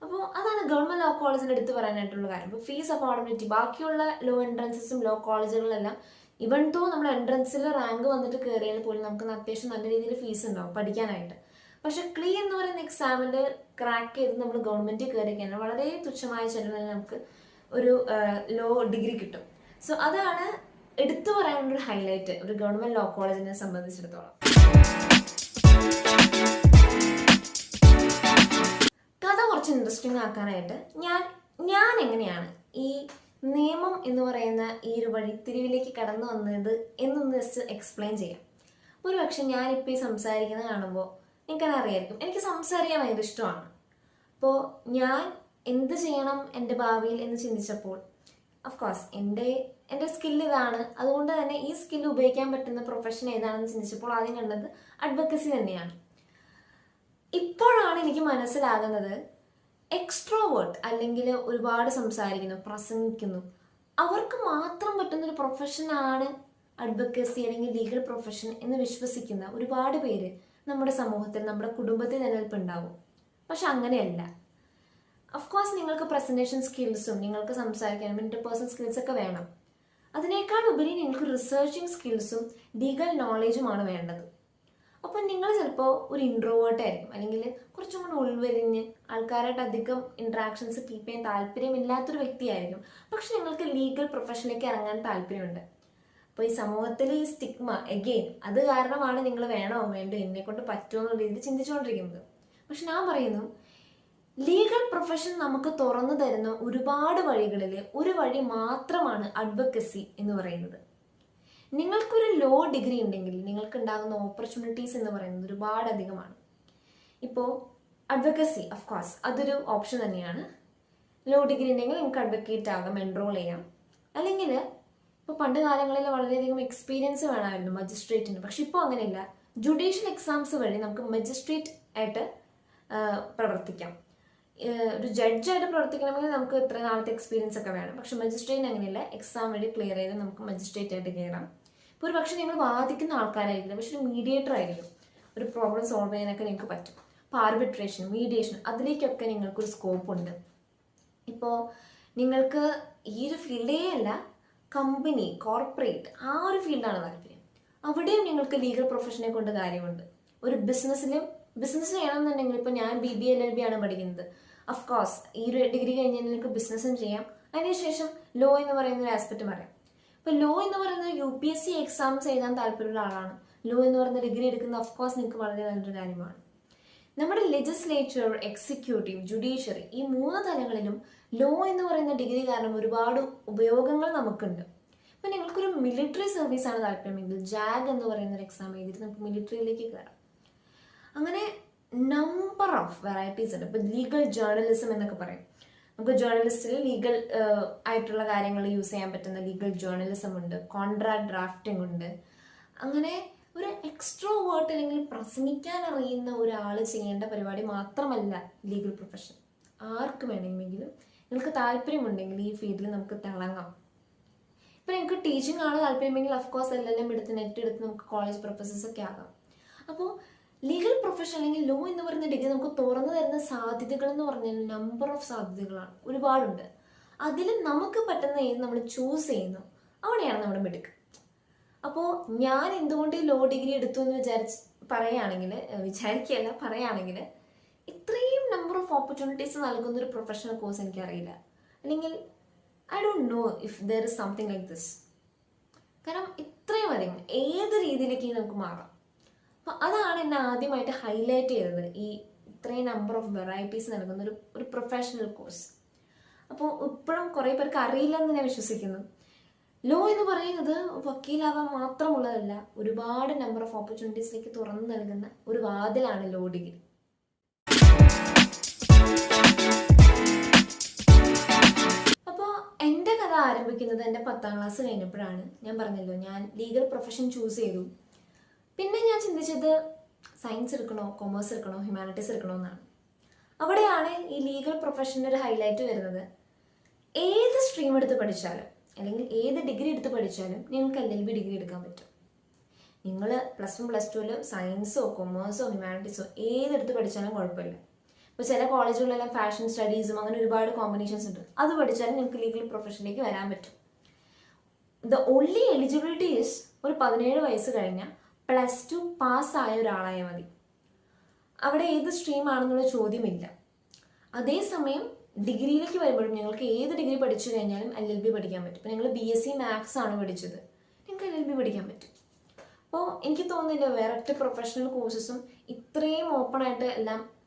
അപ്പോൾ അതാണ് ഗവൺമെൻറ് ലോ കോളേജിൻ്റെ എടുത്ത് പറയാനായിട്ടുള്ള കാര്യം. ഇപ്പോൾ ഫീസ് അഫോർഡബിലിറ്റി ബാക്കിയുള്ള ലോ എൻട്രൻസസും ലോ കോളേജുകളിലെല്ലാം ഇവൻ തോ നമ്മൾ എൻട്രൻസിൽ റാങ്ക് വന്നിട്ട് കയറിയാൽ പോലും നമുക്ക് അത്യാവശ്യം നല്ല രീതിയിൽ ഫീസ് ഉണ്ടാവും പഠിക്കാനായിട്ട്. പക്ഷെ ക്ലീ എന്ന് പറയുന്ന എക്സാമിൽ ക്രാക്ക് ചെയ്ത് നമ്മൾ ഗവൺമെൻറ്റിൽ കയറി കഴിഞ്ഞാൽ വളരെ തുച്ഛമായ ചെലവിൽ നമുക്ക് ഒരു ലോ ഡിഗ്രി കിട്ടും. സോ അതാണ് എടുത്തു പറയാനുള്ളൊരു ഹൈലൈറ്റ് ഒരു ഗവൺമെൻറ് ലോ കോളേജിനെ സംബന്ധിച്ചിടത്തോളം. കഥ കുറച്ച് ഇൻട്രസ്റ്റിംഗ് ആക്കാനായിട്ട് ഞാൻ എങ്ങനെയാണ് ഈ നിയമം എന്ന് പറയുന്ന ഈ ഒരു വഴിത്തിരിവിലേക്ക് കടന്നു വന്നത് എന്നൊന്ന് ജസ്റ്റ് എക്സ്പ്ലെയിൻ ചെയ്യാം. ഒരു പക്ഷെ ഞാനിപ്പോൾ ഈ സംസാരിക്കുന്നത് കാണുമ്പോൾ എനിക്കത് അറിയായിരിക്കും, എനിക്ക് സംസാരിക്കാൻ ഭയങ്കര ഇഷ്ടമാണ്. അപ്പോൾ ഞാൻ എന്ത് ചെയ്യണം എൻ്റെ ഭാവിയിൽ എന്ന് ചിന്തിച്ചപ്പോൾ അഫ്കോഴ്സ് എൻ്റെ സ്കില്ല് ഇതാണ്, അതുകൊണ്ട് തന്നെ ഈ സ്കില്ല് ഉപയോഗിക്കാൻ പറ്റുന്ന പ്രൊഫഷൻ ഏതാണെന്ന് ചിന്തിച്ചപ്പോൾ ആദ്യം കണ്ടത് അഡ്വക്കസി തന്നെയാണ്. ഇപ്പോഴാണ് എനിക്ക് മനസ്സിലാകുന്നത് എക്സ്ട്രോവേർട്ട് അല്ലെങ്കിൽ ഒരുപാട് സംസാരിക്കുന്നു, പ്രസംഗിക്കുന്നു, അവർക്ക് മാത്രം പറ്റുന്നൊരു പ്രൊഫഷനാണ് അഡ്വക്കസി അല്ലെങ്കിൽ ലീഗൽ പ്രൊഫഷൻ എന്ന് വിശ്വസിക്കുന്ന ഒരുപാട് പേര് നമ്മുടെ സമൂഹത്തിൽ നമ്മുടെ കുടുംബത്തിൽ നിലനിൽപ്പുണ്ടാവും. പക്ഷെ അങ്ങനെയല്ല. അഫ്കോഴ്സ് നിങ്ങൾക്ക് പ്രസൻറ്റേഷൻ സ്കിൽസും നിങ്ങൾക്ക് സംസാരിക്കാനും ഇന്റർപേഴ്സണൽ സ്കിൽസൊക്കെ വേണം. അതിനേക്കാൾ ഉപരി നിങ്ങൾക്ക് റിസർച്ചിങ് സ്കിൽസും ലീഗൽ നോളേജുമാണ് വേണ്ടത്. അപ്പം നിങ്ങൾ ചിലപ്പോൾ ഒരു ഇൻട്രോവേർട്ട് ആയിരിക്കും, അല്ലെങ്കിൽ കുറച്ചും കൂടി ഉൾവലിഞ്ഞ് ആൾക്കാരായിട്ട് അധികം ഇൻട്രാക്ഷൻസ് കീപ്പ് ചെയ്യാൻ താല്പര്യമില്ലാത്തൊരു വ്യക്തിയായിരിക്കും. പക്ഷെ നിങ്ങൾക്ക് ലീഗൽ പ്രൊഫഷനിലേക്ക് ഇറങ്ങാൻ താല്പര്യമുണ്ട്. അപ്പോൾ ഈ സമൂഹത്തിൽ ഈ സ്റ്റിഗ്മ എഗെയിൻ അത് കാരണമാണ് നിങ്ങൾ വേണോ വേണ്ടോ എന്നെ കൊണ്ട് പറ്റുമോ എന്നുള്ള രീതിയിൽ ചിന്തിച്ചുകൊണ്ടിരിക്കുന്നത്. പക്ഷെ ഞാൻ പറയുന്നു, ലീഗൽ പ്രൊഫഷൻ നമുക്ക് തുറന്നു തരുന്ന ഒരുപാട് വഴികളിൽ ഒരു വഴി മാത്രമാണ് അഡ്വക്കസി എന്ന് പറയുന്നത്. നിങ്ങൾക്കൊരു ലോ ഡിഗ്രി ഉണ്ടെങ്കിൽ നിങ്ങൾക്ക് ഉണ്ടാകുന്ന ഓപ്പർച്യൂണിറ്റീസ് എന്ന് പറയുന്നത് ഒരുപാട് അധികമാണ്. ഇപ്പോൾ അഡ്വക്കസി അഫ്കോഴ്സ് അതൊരു ഓപ്ഷൻ തന്നെയാണ്. ലോ ഡിഗ്രി ഉണ്ടെങ്കിൽ നിങ്ങൾക്ക് അഡ്വക്കേറ്റ് ആകാം, എൻറോൾ ചെയ്യാം. അല്ലെങ്കിൽ ഇപ്പോൾ പണ്ട് കാലങ്ങളിൽ വളരെയധികം എക്സ്പീരിയൻസ് വേണമായിരുന്നു മജിസ്ട്രേറ്റിന്, പക്ഷെ ഇപ്പോൾ അങ്ങനെയില്ല. ജുഡീഷ്യൽ എക്സാംസ് വഴി നമുക്ക് മജിസ്ട്രേറ്റ് ആയിട്ട് പ്രവർത്തിക്കാം. ഒരു ജഡ്ജായിട്ട് പ്രവർത്തിക്കണമെങ്കിൽ നമുക്ക് ഇത്ര നാളത്തെ എക്സ്പീരിയൻസ് ഒക്കെ വേണം. പക്ഷെ മജിസ്ട്രേറ്റിന് അങ്ങനെയല്ല, എക്സാം വഴി ക്ലിയർ ചെയ്ത് നമുക്ക് മജിസ്ട്രേറ്റ് ആയിട്ട് കയറാം. ഇപ്പോൾ ഒരു പക്ഷേ നിങ്ങൾ വാദിക്കുന്ന ആൾക്കാരായിരിക്കില്ല, പക്ഷെ ഒരു മീഡിയേറ്റർ ആയിരിക്കും. ഒരു പ്രോബ്ലം സോൾവ് ചെയ്യാനൊക്കെ നിങ്ങൾക്ക് പറ്റും. അപ്പോൾ ആർബിട്രേഷൻ, മീഡിയേഷൻ അതിലേക്കൊക്കെ നിങ്ങൾക്കൊരു സ്കോപ്പ് ഉണ്ട്. ഇപ്പോൾ നിങ്ങൾക്ക് ഈ ഒരു ഫീൽഡേ അല്ല, കമ്പനി, കോർപ്പറേറ്റ് ആ ഒരു ഫീൽഡാണ് താല്പര്യം, അവിടെയും നിങ്ങൾക്ക് ലീഗൽ പ്രൊഫഷനെ കൊണ്ട് കാര്യമുണ്ട്. ഒരു ബിസിനസ് ചെയ്യണമെന്നുണ്ടെങ്കിൽ ഇപ്പോൾ ഞാൻ BBA LLB ആണ് പഠിക്കുന്നത്. അഫ്കോഴ്സ് ഈ ഒരു ഡിഗ്രി കഴിഞ്ഞാൽ നിങ്ങൾക്ക് ബിസിനസ്സും ചെയ്യാം. അതിനുശേഷം ലോ എന്ന് പറയുന്ന ഒരു ആസ്പെക്റ്റ് പറയാം. ഇപ്പോൾ ലോ എന്ന് പറയുന്നത് UPSC എക്സാംസ് എഴുതാൻ താല്പര്യമുള്ള ആളാണ് ലോ എന്ന് പറയുന്ന ഡിഗ്രി എടുക്കുന്നത്. അഫ്കോഴ്സ് നിങ്ങൾക്ക് വളരെ നല്ലൊരു കാര്യമാണ്. നമ്മുടെ ലെജിസ്ലേച്ചർ, എക്സിക്യൂട്ടീവ്, ജുഡീഷ്യറി ഈ 3 തലങ്ങളിലും ലോ എന്ന് പറയുന്ന ഡിഗ്രി കാരണം ഒരുപാട് ഉപയോഗങ്ങൾ നമുക്കുണ്ട്. ഇപ്പം നിങ്ങൾക്കൊരു മിലിറ്ററി സർവീസാണ് താല്പര്യമെങ്കിൽ JAG എന്ന് പറയുന്ന ഒരു എക്സാം എഴുതിയിട്ട് നമുക്ക് മിലിറ്ററിയിലേക്ക് കയറാം. അങ്ങനെ നമ്പർ ഓഫ് വെറൈറ്റീസ് ഉണ്ട്. ഇപ്പോൾ ലീഗൽ ജേർണലിസം എന്നൊക്കെ പറയും. നമുക്ക് ജേർണലിസ്റ്റിൽ ലീഗൽ ആയിട്ടുള്ള കാര്യങ്ങൾ യൂസ് ചെയ്യാൻ പറ്റുന്ന ലീഗൽ ജേർണലിസം ഉണ്ട്, കോൺട്രാക്ട് ഡ്രാഫ്റ്റിംഗ് ഉണ്ട്. അങ്ങനെ ഒരു എക്സ്ട്രോവേർട്ട് അല്ലെങ്കിൽ പ്രസംഗിക്കാൻ അറിയുന്ന ഒരാൾ ചെയ്യേണ്ട പരിപാടി മാത്രമല്ല ലീഗൽ പ്രൊഫഷൻ. ആർക്ക് വേണമെങ്കിലും നിങ്ങൾക്ക് താല്പര്യമുണ്ടെങ്കിൽ ഈ ഫീൽഡിൽ നമുക്ക് തിളങ്ങാം. ഇപ്പം നിങ്ങൾക്ക് ടീച്ചിങ് ആണ് താല്പര്യമെങ്കിൽ അഫ്കോഴ്സ് LLM എടുത്ത് നെറ്റ് എടുത്ത് നമുക്ക് കോളേജ് പ്രൊഫസേഴ്സ് ഒക്കെ ആകാം. അപ്പോൾ ലീഗൽ പ്രൊഫഷൻ അല്ലെങ്കിൽ ലോ എന്ന് പറയുന്ന ഡിഗ്രി നമുക്ക് തുറന്നു തരുന്ന സാധ്യതകൾ എന്ന് പറഞ്ഞാൽ നമ്പർ ഓഫ് സാധ്യതകളാണ്, ഒരുപാടുണ്ട്. അതിൽ നമുക്ക് പറ്റുന്ന ഏത് നമ്മൾ ചൂസ് ചെയ്യുന്നു അവിടെയാണ് നമ്മുടെ മിടുക്ക്. അപ്പോൾ ഞാൻ എന്തുകൊണ്ട് ലോ ഡിഗ്രി എടുത്തു എന്ന് പറയുകയാണെങ്കിൽ ഇത്രയും നമ്പർ ഓഫ് ഓപ്പർച്യൂണിറ്റീസ് നൽകുന്ന ഒരു പ്രൊഫഷണൽ കോഴ്സ് എനിക്കറിയില്ല, അല്ലെങ്കിൽ I don't know if there is something like this. കാരണം ഇത്രയും അധികം ഏത് രീതിയിലേക്ക് നമുക്ക് മാറാം. അപ്പോൾ അതാണ് എന്നെ ആദ്യമായിട്ട് ഹൈലൈറ്റ് ചെയ്തത്, ഈ ഇത്രയും നമ്പർ ഓഫ് വെറൈറ്റീസ് നൽകുന്ന ഒരു പ്രൊഫഷണൽ കോഴ്സ്. അപ്പോൾ ഇപ്പോഴും കുറേ പേർക്ക് അറിയില്ലെന്ന് ഞാൻ വിശ്വസിക്കുന്നു. ലോ എന്ന് പറയുന്നത് വക്കീലാവാൻ മാത്രമുള്ളതല്ല, ഒരുപാട് നമ്പർ ഓഫ് ഓപ്പർച്യൂണിറ്റീസിലേക്ക് തുറന്നു നൽകുന്ന ഒരു വാതിലാണ് ലോ ഡിഗ്രി. അപ്പോൾ എൻ്റെ കഥ ആരംഭിക്കുന്നത് എൻ്റെ 10ാം ക്ലാസ് കഴിഞ്ഞപ്പോഴാണ്. ഞാൻ പറഞ്ഞല്ലോ, ഞാൻ ലീഗൽ പ്രൊഫഷൻ ചൂസ് ചെയ്തു. പിന്നെ ഞാൻ ചിന്തിച്ചത് സയൻസ് എടുക്കണോ, കൊമേഴ്സ് എടുക്കണോ, ഹ്യൂമാനിറ്റീസ് എടുക്കണോ എന്നാണ്. അവിടെയാണ് ഈ ലീഗൽ പ്രൊഫഷൻ്റെ ഒരു ഹൈലൈറ്റ് വരുന്നത്. ഏത് സ്ട്രീം എടുത്ത് പഠിച്ചാലും അല്ലെങ്കിൽ ഏത് ഡിഗ്രി എടുത്ത് പഠിച്ചാലും നിങ്ങൾക്ക് LLB ഡിഗ്രി എടുക്കാൻ പറ്റും. നിങ്ങൾ +1 +2 സയൻസോ കൊമേഴ്സോ ഹ്യൂമാനിറ്റീസോ ഏതെടുത്ത് പഠിച്ചാലും കുഴപ്പമില്ല. ഇപ്പോൾ ചില കോളേജുകളിലെല്ലാം ഫാഷൻ സ്റ്റഡീസും അങ്ങനെ ഒരുപാട് കോമ്പിനേഷൻസ് ഉണ്ട്. അത് പഠിച്ചാലും നിങ്ങൾക്ക് ലീഗൽ പ്രൊഫഷനിലേക്ക് വരാൻ പറ്റും. ദ ഓൺലി എലിജിബിലിറ്റി ഈസ് ഒരു 17 വയസ്സ് കഴിഞ്ഞാൽ +2 പാസ്സായ ഒരാളായാൽ മതി. അവിടെ ഏത് സ്ട്രീം ആണെന്നുള്ള ചോദ്യമില്ല. അതേസമയം ഡിഗ്രിയിലേക്ക് വരുമ്പോഴും നിങ്ങൾക്ക് ഏത് ഡിഗ്രി പഠിച്ചു കഴിഞ്ഞാലും LLB പഠിക്കാൻ പറ്റും. ഇപ്പോൾ നിങ്ങൾ BSc മാത്സ് ആണ് പഠിച്ചത്, നിങ്ങൾക്ക് LLB പഠിക്കാൻ പറ്റും. അപ്പോൾ എനിക്ക് തോന്നുന്നില്ല വേറെ ഒറ്റ പ്രൊഫഷണൽ കോഴ്സസും ഇത്രയും ഓപ്പൺ ആയിട്ട്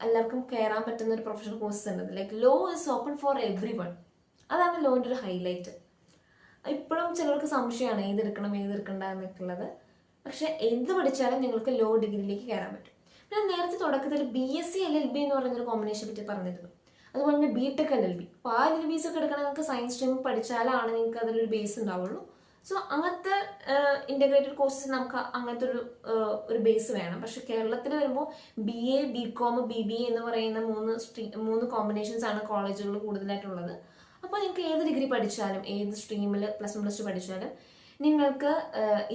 എല്ലാവർക്കും കയറാൻ പറ്റുന്ന ഒരു പ്രൊഫഷണൽ കോഴ്സസ് ഉണ്ട്. Like law is open for everyone. അതാണ് ലോൻ്റെ ഒരു ഹൈലൈറ്റ്. ഇപ്പോഴും ചിലർക്ക് സംശയമാണ് ഏതെടുക്കണം ഏതെടുക്കണ്ട എന്നൊക്കെയുള്ളത്. പക്ഷെ എന്ത് പഠിച്ചാലും നിങ്ങൾക്ക് ലോ ഡിഗ്രിയിലേക്ക് കയറാൻ പറ്റും. ഞാൻ നേരത്തെ തുടക്കത്തിൽ BSc LLB എന്ന് പറയുന്നൊരു കോമ്പിനേഷൻ പറ്റി പറഞ്ഞിരുന്നു. അതുപോലെ തന്നെ BTech LLB. അപ്പോൾ ആ LLBs ഒക്കെ എടുക്കണമെങ്കിൽ നിങ്ങൾക്ക് സയൻസ് സ്ട്രീം പഠിച്ചാലാണ് നിങ്ങൾക്ക് അതിലൊരു ബേസ് ഉണ്ടാവുള്ളൂ. സോ അങ്ങനത്തെ ഇൻ്റഗ്രേറ്റഡ് കോഴ്സസ് നമുക്ക് അങ്ങനത്തെ ഒരു ബേസ് വേണം. പക്ഷെ കേരളത്തിൽ വരുമ്പോൾ BA BCom BBA എന്ന് പറയുന്ന 3 കോമ്പിനേഷൻസ് ആണ് കോളേജുകൾ കൂടുതലായിട്ടുള്ളത്. അപ്പോൾ നിങ്ങൾക്ക് ഏത് ഡിഗ്രി പഠിച്ചാലും ഏത് സ്ട്രീമിൽ +1 +2 പഠിച്ചാലും നിങ്ങൾക്ക്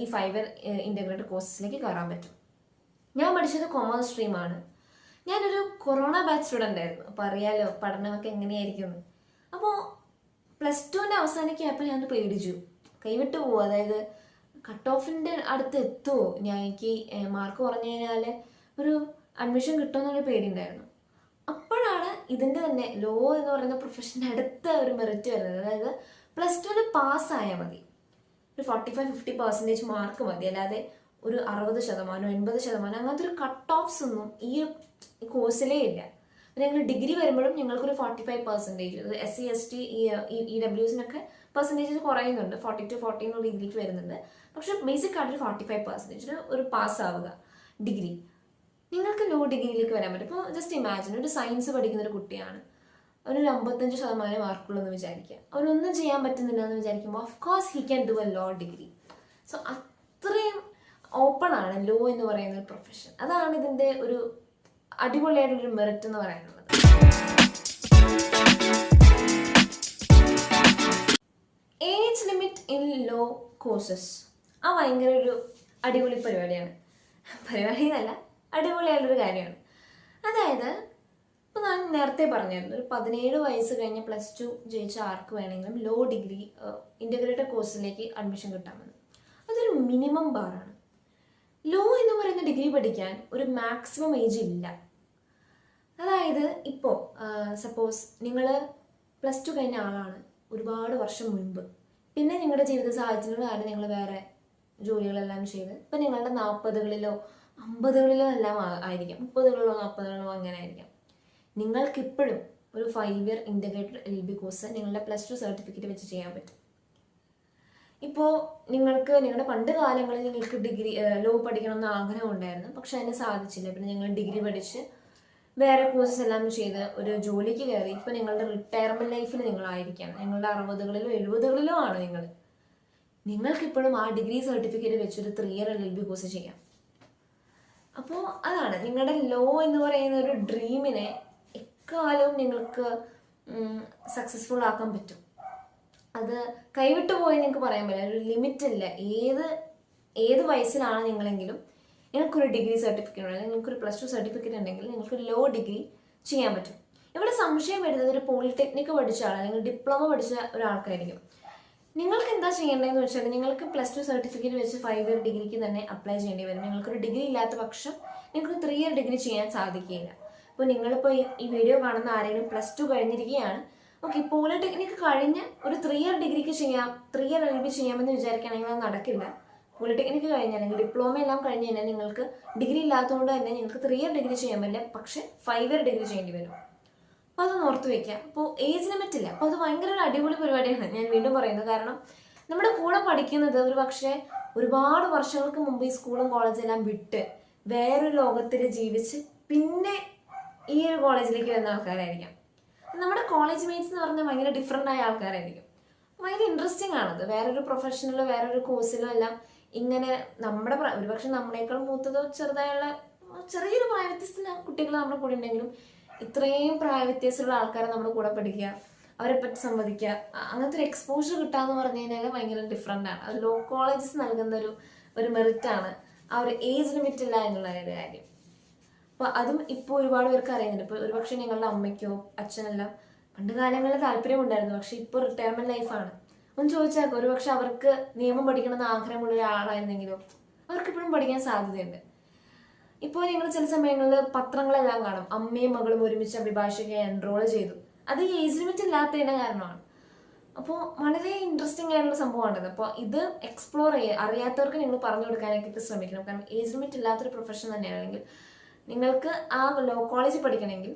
ഈ 5 ഇയർ ഇൻ്റഗ്രേറ്റഡ് കോഴ്സസിലേക്ക് കയറാൻ പറ്റും. ഞാൻ പഠിച്ചത് കൊമേഴ്സ് സ്ട്രീമാണ്. ഞാനൊരു കൊറോണ ബാച്ച് സ്റ്റുഡൻ്റ് ആയിരുന്നു. അപ്പോൾ അറിയാലോ പഠനമൊക്കെ എങ്ങനെയായിരിക്കും. അപ്പോൾ +2ൻ്റെ അവസാനിക്കായപ്പോൾ ഞാൻ പേടിച്ചു, കൈവിട്ട് പോകുമോ, അതായത് കട്ട് ഓഫിൻ്റെ അടുത്ത് എത്തുമോ, ഞാൻ എനിക്ക് മാർക്ക് കുറഞ്ഞു കഴിഞ്ഞാൽ ഒരു അഡ്മിഷൻ കിട്ടുമെന്നുള്ള പേടിയുണ്ടായിരുന്നു. അപ്പോഴാണ് ഇതിൻ്റെ തന്നെ ലോ എന്ന് പറയുന്ന പ്രൊഫഷൻ്റെ അടുത്ത ഒരു മെറിറ്റ് വരുന്നത്. അതായത് +2 പാസ്സായാൽ മതി, ഒരു 45-50% മാർക്ക് മതി, അല്ലാതെ ഒരു 60% 80% അങ്ങനത്തെ ഒരു കട്ട് ഓഫ്സ് ഒന്നും ഈ കോഴ്സിലേ ഇല്ല. നിങ്ങൾ ഡിഗ്രി വരുമ്പോഴും നിങ്ങൾക്കൊരു 45%, SC ST EWSനൊക്കെ പെർസെൻറ്റേജ് കുറയുന്നുണ്ട്, 40-40 എന്നുള്ള രീതിയിലേക്ക് വരുന്നുണ്ട്. പക്ഷെ ബേസിക് ആയിട്ടൊരു 45% ഒരു പാസ്സാവുക ഡിഗ്രി. നിങ്ങൾക്ക് ലോ ഡിഗ്രിയിലേക്ക് വരാൻ പറ്റും. ഇപ്പോൾ ജസ്റ്റ് ഇമാജിൻ, ഒരു സയൻസ് പഠിക്കുന്ന ഒരു കുട്ടിയാണ്, ഒരു 55% മാർക്കുള്ളതെന്ന് വിചാരിക്കുക. അവനൊന്നും ചെയ്യാൻ പറ്റുന്നില്ല എന്ന് വിചാരിക്കുമ്പോൾ of course he can do a law degree. So അത്രയും ഓപ്പൺ ആണ് ലോ എന്ന് പറയുന്ന ഒരു പ്രൊഫഷൻ. അതാണ് ഇതിൻ്റെ ഒരു അടിപൊളിയായിട്ടുള്ളൊരു മെറിറ്റ് എന്ന് പറയുന്നത്. Age limit in law courses ഭയങ്കര ഒരു അടിപൊളി പരിപാടിയാണ്. പരിപാടി എന്നല്ല, അടിപൊളിയായിട്ടൊരു കാര്യമാണ്. അതായത് ഇപ്പോൾ ഞാൻ നേരത്തെ പറഞ്ഞായിരുന്നു, ഒരു 17 വയസ്സ് കഴിഞ്ഞ് +2 ജയിച്ച ആർക്ക് വേണമെങ്കിലും ലോ ഡിഗ്രി ഇൻ്റഗ്രേറ്റഡ് കോഴ്സിലേക്ക് അഡ്മിഷൻ കിട്ടാമെന്ന്. അതൊരു മിനിമം ബാറാണ്. ലോ എന്ന് പറയുന്ന ഡിഗ്രി പഠിക്കാൻ ഒരു മാക്സിമം ഏജ് ഇല്ല. അതായത് ഇപ്പോൾ സപ്പോസ് നിങ്ങൾ +2 കഴിഞ്ഞ ആളാണ് ഒരുപാട് വർഷം മുൻപ്, പിന്നെ നിങ്ങളുടെ ജീവിത സാഹചര്യങ്ങൾ കാരണം നിങ്ങൾ വേറെ ജോലികളെല്ലാം ചെയ്ത് ഇപ്പം നിങ്ങളുടെ 40കളിലോ 50കളിലോ എല്ലാം ആയിരിക്കാം, 30കളിലോ 40കളിലോ അങ്ങനെ ആയിരിക്കാം. നിങ്ങൾക്കിപ്പോഴും ഒരു 5 ഇയർ ഇൻ്റഗ്രേറ്റഡ് LLB കോഴ്സ് നിങ്ങളുടെ +2 സർട്ടിഫിക്കറ്റ് വെച്ച് ചെയ്യാൻ പറ്റും. ഇപ്പോൾ നിങ്ങൾക്ക് നിങ്ങളുടെ പണ്ട് കാലങ്ങളിൽ നിങ്ങൾക്ക് ഡിഗ്രി ലോ പഠിക്കണമെന്ന് ആഗ്രഹം ഉണ്ടായിരുന്നു, പക്ഷെ അതിന് സാധിച്ചില്ല. പിന്നെ നിങ്ങൾ ഡിഗ്രി പഠിച്ച് വേറെ കോഴ്സസ് എല്ലാം ചെയ്ത് ഒരു ജോലിക്ക് കയറി ഇപ്പോൾ നിങ്ങളുടെ റിട്ടയർമെൻറ്റ് ലൈഫിൽ നിങ്ങളായിരിക്കാം, നിങ്ങളുടെ 60കളിലോ 70കളിലോ ആണ് നിങ്ങൾക്കിപ്പോഴും ആ ഡിഗ്രി സർട്ടിഫിക്കറ്റ് വെച്ചൊരു 3 ഇയർ LLB കോഴ്സ് ചെയ്യാം. അപ്പോൾ അതാണ് നിങ്ങളുടെ ലോ എന്ന് പറയുന്ന ഒരു ഡ്രീമിനെ എക്കാലവും നിങ്ങൾക്ക് സക്സസ്ഫുൾ ആക്കാൻ പറ്റും. അത് കൈവിട്ടു പോയി നിങ്ങൾക്ക് പറയാൻ പറ്റില്ല, ഒരു ലിമിറ്റ് ഇല്ല. ഏത് വയസ്സിലാണ് നിങ്ങളെങ്കിലും നിങ്ങൾക്കൊരു ഡിഗ്രി സർട്ടിഫിക്കറ്റ് അല്ലെങ്കിൽ നിങ്ങൾക്കൊരു +2 സർട്ടിഫിക്കറ്റ് ഉണ്ടെങ്കിൽ നിങ്ങൾക്ക് ലോ ഡിഗ്രി ചെയ്യാൻ പറ്റും. ഇവിടെ സംശയം വരുന്നത് ഒരു പോളിടെക്നിക്ക് പഠിച്ച ആൾ അല്ലെങ്കിൽ ഡിപ്ലോമ പഠിച്ച ഒരാൾക്കായിരിക്കും. നിങ്ങൾക്ക് എന്താ ചെയ്യേണ്ടതെന്ന് വെച്ചാൽ നിങ്ങൾക്ക് +2 സർട്ടിഫിക്കറ്റ് വെച്ച് 5 ഇയർ ഡിഗ്രിക്ക് തന്നെ അപ്ലൈ ചെയ്യേണ്ടി വരും. നിങ്ങൾക്കൊരു ഡിഗ്രി ഇല്ലാത്ത പക്ഷം നിങ്ങൾക്ക് 3 ഇയർ ഡിഗ്രി ചെയ്യാൻ സാധിക്കില്ല. അപ്പോൾ നിങ്ങളിപ്പോൾ ഈ വീഡിയോ കാണുന്ന ആരെങ്കിലും +2 കഴിഞ്ഞിരിക്കുകയാണ്, ഓക്കെ, പോളിടെക്നിക്ക് കഴിഞ്ഞ് ഒരു 3 ഇയർ ഡിഗ്രിക്ക് ചെയ്യാം, 3 ഇയർ LLB ചെയ്യാമെന്ന് വിചാരിക്കുകയാണെങ്കിൽ അത് നടക്കില്ല. പോളിടെക്നിക്ക് കഴിഞ്ഞ് അല്ലെങ്കിൽ ഡിപ്ലോമ എല്ലാം കഴിഞ്ഞ് കഴിഞ്ഞാൽ നിങ്ങൾക്ക് ഡിഗ്രി ഇല്ലാത്തതുകൊണ്ട് തന്നെ നിങ്ങൾക്ക് 3 ഇയർ ഡിഗ്രി ചെയ്യാൻ പറ്റില്ല, പക്ഷേ 5 ഇയർ ഡിഗ്രി ചെയ്യേണ്ടി വരും. അപ്പോൾ അതൊന്ന് ഓർത്ത് വയ്ക്കാം. അപ്പോൾ ഏജ് ലിമിറ്റ് ഇല്ല. അപ്പോൾ അത് ഭയങ്കര ഒരു അടിപൊളി പരിപാടിയാണ് ഞാൻ വീണ്ടും പറയുന്നത്. കാരണം നമ്മുടെ കൂടെ പഠിക്കുന്നത് ഒരു പക്ഷേ ഒരുപാട് വർഷങ്ങൾക്ക് മുമ്പ് ഈ സ്കൂളും കോളേജും എല്ലാം വിട്ട് വേറൊരു ലോകത്തിൽ ജീവിച്ച് പിന്നെ ഈ ഒരു കോളേജിലേക്ക് വരുന്ന ആൾക്കാരായിരിക്കാം. നമ്മുടെ കോളേജ് മേറ്റ്സ് എന്ന് പറഞ്ഞാൽ ഭയങ്കര ഡിഫറെൻ്റ് ആയ ആൾക്കാരായിരിക്കും. ഭയങ്കര ഇൻട്രസ്റ്റിംഗ് ആണത്. വേറൊരു പ്രൊഫഷനിലോ വേറൊരു കോഴ്സിലോ എല്ലാം ഇങ്ങനെ നമ്മുടെ ഒരുപക്ഷെ നമ്മളെക്കാൾ മൂത്തതോ ചെറുതായുള്ള ചെറിയൊരു പ്രായവ്യത്യസ്തമായ കുട്ടികൾ നമ്മുടെ കൂടെ ഉണ്ടെങ്കിലും ഇത്രയും പ്രായവ്യത്യാസമുള്ള ആൾക്കാരെ നമ്മുടെ കൂടെ പഠിക്കുക, അവരെ പറ്റി സംവദിക്കുക, അങ്ങനത്തെ ഒരു എക്സ്പോഷർ കിട്ടാന്ന് പറഞ്ഞു കഴിഞ്ഞാൽ ഭയങ്കര ഡിഫറെൻ്റ് ആണ്. അത് ലോ കോളേജസ് നൽകുന്ന ഒരു മെറിറ്റാണ് ആ ഒരു ഏജ് ലിമിറ്റ് ഇല്ല എന്നുള്ള ഒരു കാര്യം. അപ്പോൾ അതും ഇപ്പോൾ ഒരുപാട് പേർക്ക് അറിയുന്നുണ്ട്. ഇപ്പോൾ ഒരുപക്ഷെ നിങ്ങളുടെ അമ്മയ്ക്കോ അച്ഛനെല്ലാം പണ്ട് കാലങ്ങളിൽ താല്പര്യമുണ്ടായിരുന്നു, പക്ഷെ ഇപ്പോൾ റിട്ടയർമെന്റ് ലൈഫാണ്. ഒന്ന് ചോദിച്ചാൽ ഒരുപക്ഷെ അവർക്ക് നിയമം പഠിക്കണമെന്ന് ആഗ്രഹമുള്ള ഒരാളായിരുന്നെങ്കിലോ അവർക്കിപ്പോഴും പഠിക്കാൻ സാധ്യതയുണ്ട്. ഇപ്പോൾ നിങ്ങൾ ചില സമയങ്ങളിൽ പത്രങ്ങളെല്ലാം കാണും, അമ്മയും മകളും ഒരുമിച്ച് അഭിഭാഷകയെ എൻറോൾ ചെയ്തു. അത് ഈ ഏജ് ലിമിറ്റ് ഇല്ലാത്തതിൻ്റെ കാരണമാണ്. അപ്പോൾ വളരെ ഇൻട്രസ്റ്റിംഗ് ആയിട്ടുള്ള സംഭവമാണത്. അപ്പോൾ ഇത് എക്സ്പ്ലോർ ചെയ്യുക, അറിയാത്തവർക്ക് നിങ്ങൾ പറഞ്ഞു കൊടുക്കാനായിട്ട് ശ്രമിക്കണം. കാരണം ഏജ് ലിമിറ്റ് ഇല്ലാത്തൊരു പ്രൊഫഷൻ തന്നെയാണ്. അല്ലെങ്കിൽ നിങ്ങൾക്ക് ആ ലോ കോളേജ് പഠിക്കണമെങ്കിൽ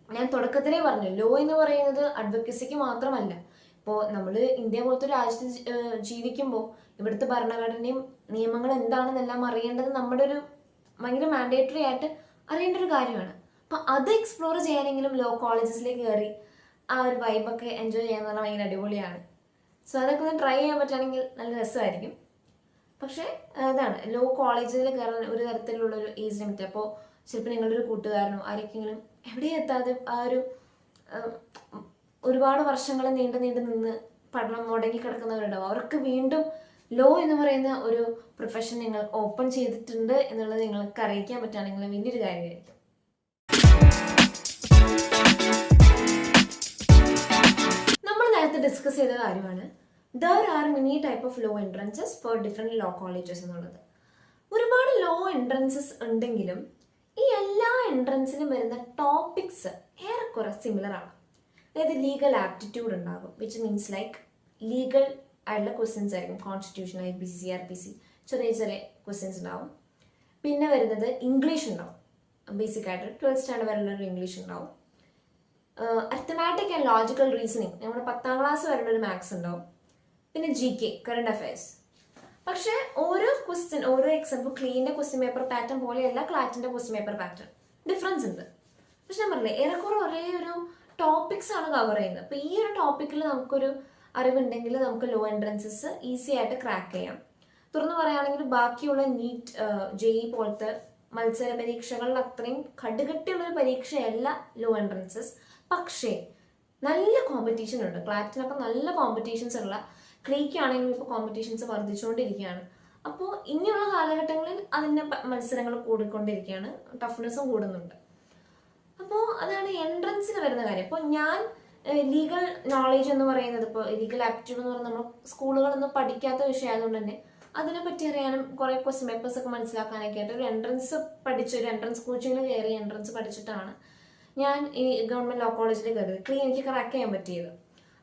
ഞാൻ തുടക്കത്തിലേ പറഞ്ഞു, ലോ എന്ന് പറയുന്നത് അഡ്വക്കസിക്ക് മാത്രമല്ല. ഇപ്പോൾ നമ്മൾ ഇന്ത്യ പോലത്തെ ഒരു രാജ്യത്ത് ജീവിക്കുമ്പോൾ ഇവിടുത്തെ ഭരണഘടനയും നിയമങ്ങൾ എന്താണെന്നെല്ലാം അറിയേണ്ടത് നമ്മുടെ ഒരു ഭയങ്കര മാൻഡേറ്ററി ആയിട്ട് അറിയേണ്ട ഒരു കാര്യമാണ്. അപ്പം അത് എക്സ്പ്ലോർ ചെയ്യാനെങ്കിലും ലോ കോളേജസിലേക്ക് കയറി ആ ഒരു വൈബൊക്കെ എൻജോയ് ചെയ്യാന്ന് പറഞ്ഞാൽ ഭയങ്കര അടിപൊളിയാണ്. സോ അതൊക്കെ ഒന്ന് ട്രൈ ചെയ്യാൻ പറ്റുകയാണെങ്കിൽ നല്ല രസമായിരിക്കും. പക്ഷേ അതാണ് ലോ കോളേജിൽ കയറാൻ ഒരു തരത്തിലുള്ളൊരു ഏജ് ലിമിറ്റ്. അപ്പോൾ ചിലപ്പോൾ നിങ്ങളുടെ ഒരു കൂട്ടുകാരനോ ആരെങ്കിലും എവിടെയും എത്താതെ ആ ഒരു ഒരുപാട് വർഷങ്ങൾ നീണ്ടു നിന്ന് പഠനം മുടങ്ങി കിടക്കുന്നവരുണ്ടാവും. അവർക്ക് വീണ്ടും ലോ എന്ന് പറയുന്ന ഒരു പ്രൊഫഷൻ നിങ്ങൾ ഓപ്പൺ ചെയ്തിട്ടുണ്ട് എന്നുള്ളത് നിങ്ങൾക്ക് അറിയിക്കാൻ പറ്റുകയാണെങ്കിൽ വലിയൊരു കാര്യമായിരിക്കും. നമ്മൾ നേരത്തെ ഡിസ്കസ് ചെയ്ത കാര്യമാണ് there are many type of law entrances for different law colleges എന്നുള്ളത്. ഒരുപാട് ലോ എൻട്രൻസസ് ഉണ്ടെങ്കിലും ഈ എല്ലാ എൻട്രൻസിലും വരുന്ന ടോപ്പിക്സ് ഏറെക്കുറെ സിമിലർ ആണ്. അതായത് ലീഗൽ ആപ്റ്റിറ്റ്യൂഡ് ഉണ്ടാകും, വിച്ച് മീൻസ് ലൈക്ക് ലീഗൽ ആയിട്ടുള്ള ക്വസ്റ്റ്യൻസ് ആയിരിക്കും. കോൺസ്റ്റിറ്റ്യൂഷൻ, IPC, CRPC, ചെറിയ ക്വസ്റ്റ്യൻസ് ഉണ്ടാവും. പിന്നെ വരുന്നത് ഇംഗ്ലീഷ് ഉണ്ടാവും, ബേസിക് ആയിട്ട് 12th സ്റ്റാൻഡേർഡ് വരെയുള്ളൊരു ഇംഗ്ലീഷ് ഉണ്ടാവും. അരിത്തമാറ്റിക് ആൻഡ് ലോജിക്കൽ റീസണിങ്, നമ്മുടെ 10ാം ക്ലാസ് വരെയുള്ളൊരു മാത്സ് ഉണ്ടാവും. പിന്നെ GK, കറണ്ട് അഫയേഴ്സ്. പക്ഷേ ഓരോ ക്വസ്റ്റ്യൻ, ഓരോ എക്സാമ്പിൾ ക്ലീൻ്റെ ക്വസ്റ്റ്യൻ പേപ്പർ പാറ്റേൺ പോലെയല്ല ക്ലാറ്റിൻ്റെ ക്വസ്റ്റ്യൻ പേപ്പർ പാറ്റേൺ, ഡിഫറൻസ് ഉണ്ട്. പക്ഷെ ഞാൻ പറഞ്ഞില്ലേ, ഏറെക്കുറെ ഒരേ ഒരു ടോപ്പിക്സ് ആണ് കവർ ചെയ്യുന്നത്. അപ്പോൾ ഈ ഒരു ടോപ്പിക്കിൽ നമുക്കൊരു അറിവുണ്ടെങ്കിൽ നമുക്ക് ലോ എൻട്രൻസസ് ഈസി ആയിട്ട് ക്രാക്ക് ചെയ്യാം. തുറന്നു പറയുകയാണെങ്കിൽ ബാക്കിയുള്ള നീറ്റ്, JEE പോലത്തെ മത്സര പരീക്ഷകളിൽ അത്രയും കടുകട്ടിയുള്ളൊരു പരീക്ഷയല്ല ലോ എൻട്രൻസസ്. പക്ഷേ നല്ല കോമ്പറ്റീഷൻ ഉണ്ട്. ക്ലാറ്റിനൊക്കെ നല്ല കോമ്പറ്റീഷൻസ് ഉള്ള, ക്ലീക്കാണെങ്കിലും ഇപ്പോൾ കോമ്പറ്റീഷൻസ് വർദ്ധിച്ചുകൊണ്ടിരിക്കുകയാണ്. അപ്പോൾ ഇനിയുള്ള കാലഘട്ടങ്ങളിൽ അതിൻ്റെ മത്സരങ്ങൾ കൂടിക്കൊണ്ടിരിക്കുകയാണ്, ടഫ്നെസ്സും കൂടുന്നുണ്ട്. അപ്പോൾ അതാണ് എൻട്രൻസിന് വരുന്ന കാര്യം. ഇപ്പോൾ ഞാൻ ലീഗൽ നോളേജ് എന്ന് പറയുന്നത്, ഇപ്പോൾ ലീഗൽ ആപ്റ്റിറ്റ്യൂഡ് എന്ന് പറയുന്നത് നമ്മൾ സ്കൂളുകളൊന്നും പഠിക്കാത്ത വിഷയമായതുകൊണ്ട് തന്നെ അതിനെപ്പറ്റി അറിയാനും കുറേ ക്വസ്റ്റ്യൻ പേപ്പേഴ്സ് ഒക്കെ മനസ്സിലാക്കാനൊക്കെ ആയിട്ട് ഒരു എൻട്രൻസ് പഠിച്ച്, ഒരു എൻട്രൻസ് കോച്ചിങ്ങിൽ കയറി എൻട്രൻസ് പഠിച്ചിട്ടാണ് ഞാൻ ഈ ഗവൺമെൻറ് ലോ കോളേജിൽ കയറിയത്. എനിക്ക് ക്രാക്ക് ചെയ്യാൻ പറ്റിയത്.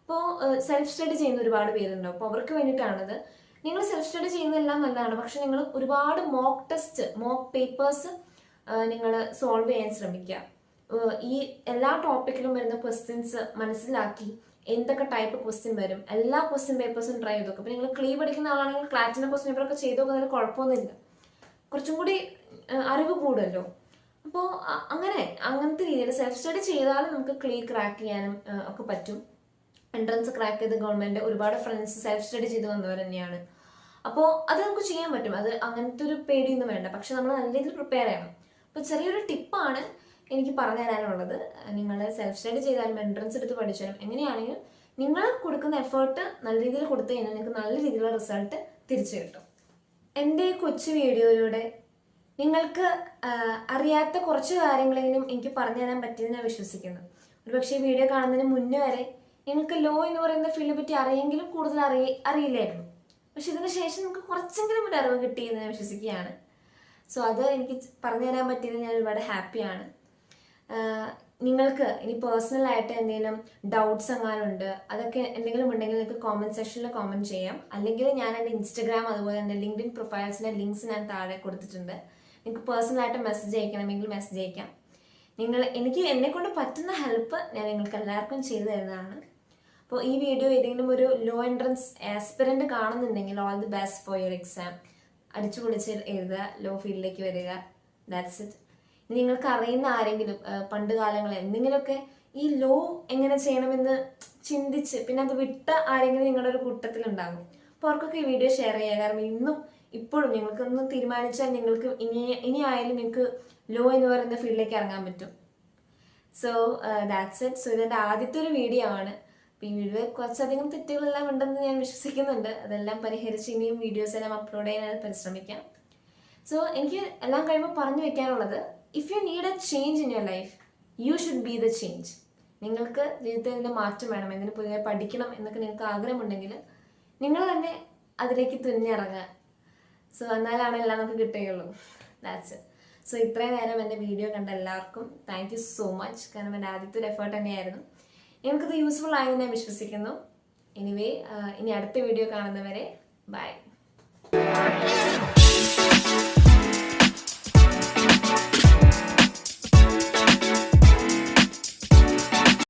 അപ്പോൾ സെൽഫ് സ്റ്റഡി ചെയ്യുന്ന ഒരുപാട് പേരുണ്ടാവും. അപ്പോൾ അവർക്ക് വേണ്ടിയിട്ടാണത്. നിങ്ങൾ സെൽഫ് സ്റ്റഡി ചെയ്യുന്നതെല്ലാം നല്ലതാണ്, പക്ഷെ നിങ്ങൾ ഒരുപാട് മോക്ക് ടെസ്റ്റ്, മോക്ക് പേപ്പേഴ്സ് നിങ്ങൾ സോൾവ് ചെയ്യാൻ ശ്രമിക്കുക. ഈ എല്ലാ ടോപ്പിക്കിലും വരുന്ന ക്വസ്റ്റ്യൻസ് മനസ്സിലാക്കി എന്തൊക്കെ ടൈപ്പ് ക്വസ്റ്റ്യൻ വരും എല്ലാ ക്വസ്റ്റ്യൻ പേപ്പേഴ്സും ട്രൈ ചെയ്ത് നോക്കും. അപ്പോൾ നിങ്ങൾ ക്ലീ പഠിക്കുന്ന ആളാണെങ്കിൽ ക്ലാറ്റിൻ്റെ ക്വസ്റ്റ്യൻ പേപ്പറൊക്കെ ചെയ്ത് നോക്കുന്നതിന് കുഴപ്പമൊന്നുമില്ല, കുറച്ചും കൂടി അറിവ് കൂടുമല്ലോ. അപ്പോൾ അങ്ങനത്തെ രീതിയിൽ സെൽഫ് സ്റ്റഡി ചെയ്താലും നമുക്ക് ക്ലീ ക്രാക്ക് ചെയ്യാനും ഒക്കെ പറ്റും. എൻട്രൻസ് ക്രാക്ക് ചെയ്ത് ഗവൺമെൻറ് ഒരുപാട് ഫ്രണ്ട്സ് സെൽഫ് സ്റ്റഡി ചെയ്ത് വന്നവർ തന്നെയാണ്. അപ്പോൾ അത് നമുക്ക് ചെയ്യാൻ പറ്റും. അത് അങ്ങനത്തെ ഒരു പേടിയൊന്നും വേണ്ട, പക്ഷെ നമ്മൾ നല്ല രീതിയിൽ പ്രിപ്പയർ ചെയ്യണം. അപ്പോൾ ചെറിയൊരു ടിപ്പാണ് എനിക്ക് പറഞ്ഞു തരാനുള്ളത്. നിങ്ങൾ സെൽഫ് സ്റ്റഡി ചെയ്താലും എൻട്രൻസ് എടുത്ത് പഠിച്ചാലും എങ്ങനെയാണെങ്കിലും നിങ്ങൾ കൊടുക്കുന്ന എഫേർട്ട് നല്ല രീതിയിൽ കൊടുത്തു കഴിഞ്ഞാൽ നിങ്ങൾക്ക് നല്ല രീതിയിലുള്ള റിസൾട്ട് തിരിച്ചു കിട്ടും. എൻ്റെ കൊച്ചു വീഡിയോയിലൂടെ നിങ്ങൾക്ക് അറിയാത്ത കുറച്ച് കാര്യങ്ങളെങ്കിലും എനിക്ക് പറഞ്ഞു തരാൻ പറ്റിയെന്ന് ഞാൻ വിശ്വസിക്കുന്നു. ഒരുപക്ഷെ ഈ വീഡിയോ കാണുന്നതിന് മുന്നേ വരെ നിങ്ങൾക്ക് ലോ എന്ന് പറയുന്ന ഫീൽഡിനെ പറ്റി അറിയെങ്കിലും കൂടുതൽ അറിയില്ലായിരുന്നു. പക്ഷെ ഇതിന് ശേഷം നിങ്ങൾക്ക് കുറച്ചെങ്കിലും ഒരു അറിവ് കിട്ടിയെന്ന് ഞാൻ വിശ്വസിക്കുകയാണ്. സോ അത് എനിക്ക് പറഞ്ഞു തരാൻ പറ്റിയത് ഞാൻ ഒരുപാട് ഹാപ്പിയാണ്. നിങ്ങൾക്ക് ഇനി പേഴ്സണലായിട്ട് എന്തെങ്കിലും ഡൗട്ട്സ് എങ്ങാനുണ്ട്, അതൊക്കെ എന്തെങ്കിലും ഉണ്ടെങ്കിൽ നിങ്ങൾക്ക് കോമെൻറ്റ് സെക്ഷനിൽ കോമെൻറ്റ് ചെയ്യാം. അല്ലെങ്കിൽ ഞാൻ എൻ്റെ ഇൻസ്റ്റഗ്രാം അതുപോലെ എൻ്റെ ലിങ്ക്ഡിൻ പ്രൊഫൈൽസിൻ്റെ ലിങ്ക്സ് ഞാൻ താഴെ കൊടുത്തിട്ടുണ്ട്. നിങ്ങൾക്ക് പേഴ്സണലായിട്ട് മെസ്സേജ് അയക്കണമെങ്കിൽ മെസ്സേജ് അയക്കാം. എനിക്ക് എന്നെക്കൊണ്ട് പറ്റുന്ന ഹെൽപ്പ് ഞാൻ നിങ്ങൾക്ക് എല്ലാവർക്കും ചെയ്തു തരുന്നതാണ്. അപ്പോൾ ഈ വീഡിയോ ഏതെങ്കിലും ഒരു ലോ എൻട്രൻസ് ആസ്പിറൻറ്റ് കാണുന്നുണ്ടെങ്കിൽ all the best for your exam. അടിച്ചു പൊളിച്ച് എഴുതുക, ലോ ഫീൽഡിലേക്ക് വരിക. That's it. ഇനി നിങ്ങൾക്ക് അറിയുന്ന ആരെങ്കിലും പണ്ട് കാലങ്ങളിൽ എന്തെങ്കിലുമൊക്കെ ഈ ലോ എങ്ങനെ ചെയ്യണമെന്ന് ചിന്തിച്ച് പിന്നെ അത് വിട്ട ആരെങ്കിലും നിങ്ങളുടെ ഒരു കൂട്ടത്തിലുണ്ടാകും. അപ്പോൾ അവർക്കൊക്കെ ഈ വീഡിയോ ഷെയർ ചെയ്യുക. കാരണം ഇപ്പോഴും നിങ്ങൾക്കൊന്ന് തീരുമാനിച്ചാൽ നിങ്ങൾക്ക് ഇനി ആയാലും നിങ്ങൾക്ക് ലോ എന്ന് പറയുന്ന ഫീൽഡിലേക്ക് ഇറങ്ങാൻ പറ്റും. So that's it. സോ ഇതെൻ്റെ ആദ്യത്തെ ഒരു വീഡിയോ ആണ്. അപ്പോൾ ഈ വീഡിയോ കുറച്ചധികം തെറ്റുകളെല്ലാം ഉണ്ടെന്ന് ഞാൻ വിശ്വസിക്കുന്നുണ്ട്. അതെല്ലാം പരിഹരിച്ച് ഇനിയും വീഡിയോസ് എല്ലാം അപ്ലോഡ് ചെയ്യാൻ പരിശ്രമിക്കാം. സോ എനിക്ക് എല്ലാം കഴിയുമ്പോൾ പറഞ്ഞു വെക്കാനുള്ളത്, if you need a change in your life, you should be the change. നിങ്ങൾക്ക് ജീവിതത്തിൽ ഇതിൻ്റെ മാറ്റം വേണം, എന്തിനു പുതിയ പഠിക്കണം എന്നൊക്കെ നിങ്ങൾക്ക് ആഗ്രഹമുണ്ടെങ്കിൽ നിങ്ങൾ തന്നെ അതിലേക്ക് തുനിഞ്ഞിറങ്ങുക. സോ എന്നാലാണ് എല്ലാം നമുക്ക് കിട്ടുകയുള്ളൂ. That's it. സോ ഇത്രയും നേരം എൻ്റെ വീഡിയോ കണ്ട എല്ലാവർക്കും താങ്ക് യു സോ മച്ച്. കാരണം എൻ്റെ ആദ്യത്തെ ഒരു എഫേർട്ട് തന്നെയായിരുന്നു. എനിക്കത് യൂസ്ഫുൾ ആയെന്ന് ഞാൻ വിശ്വസിക്കുന്നു. എനിവേ, ഇനി അടുത്ത വീഡിയോ കാണുന്നവരെ ബൈ.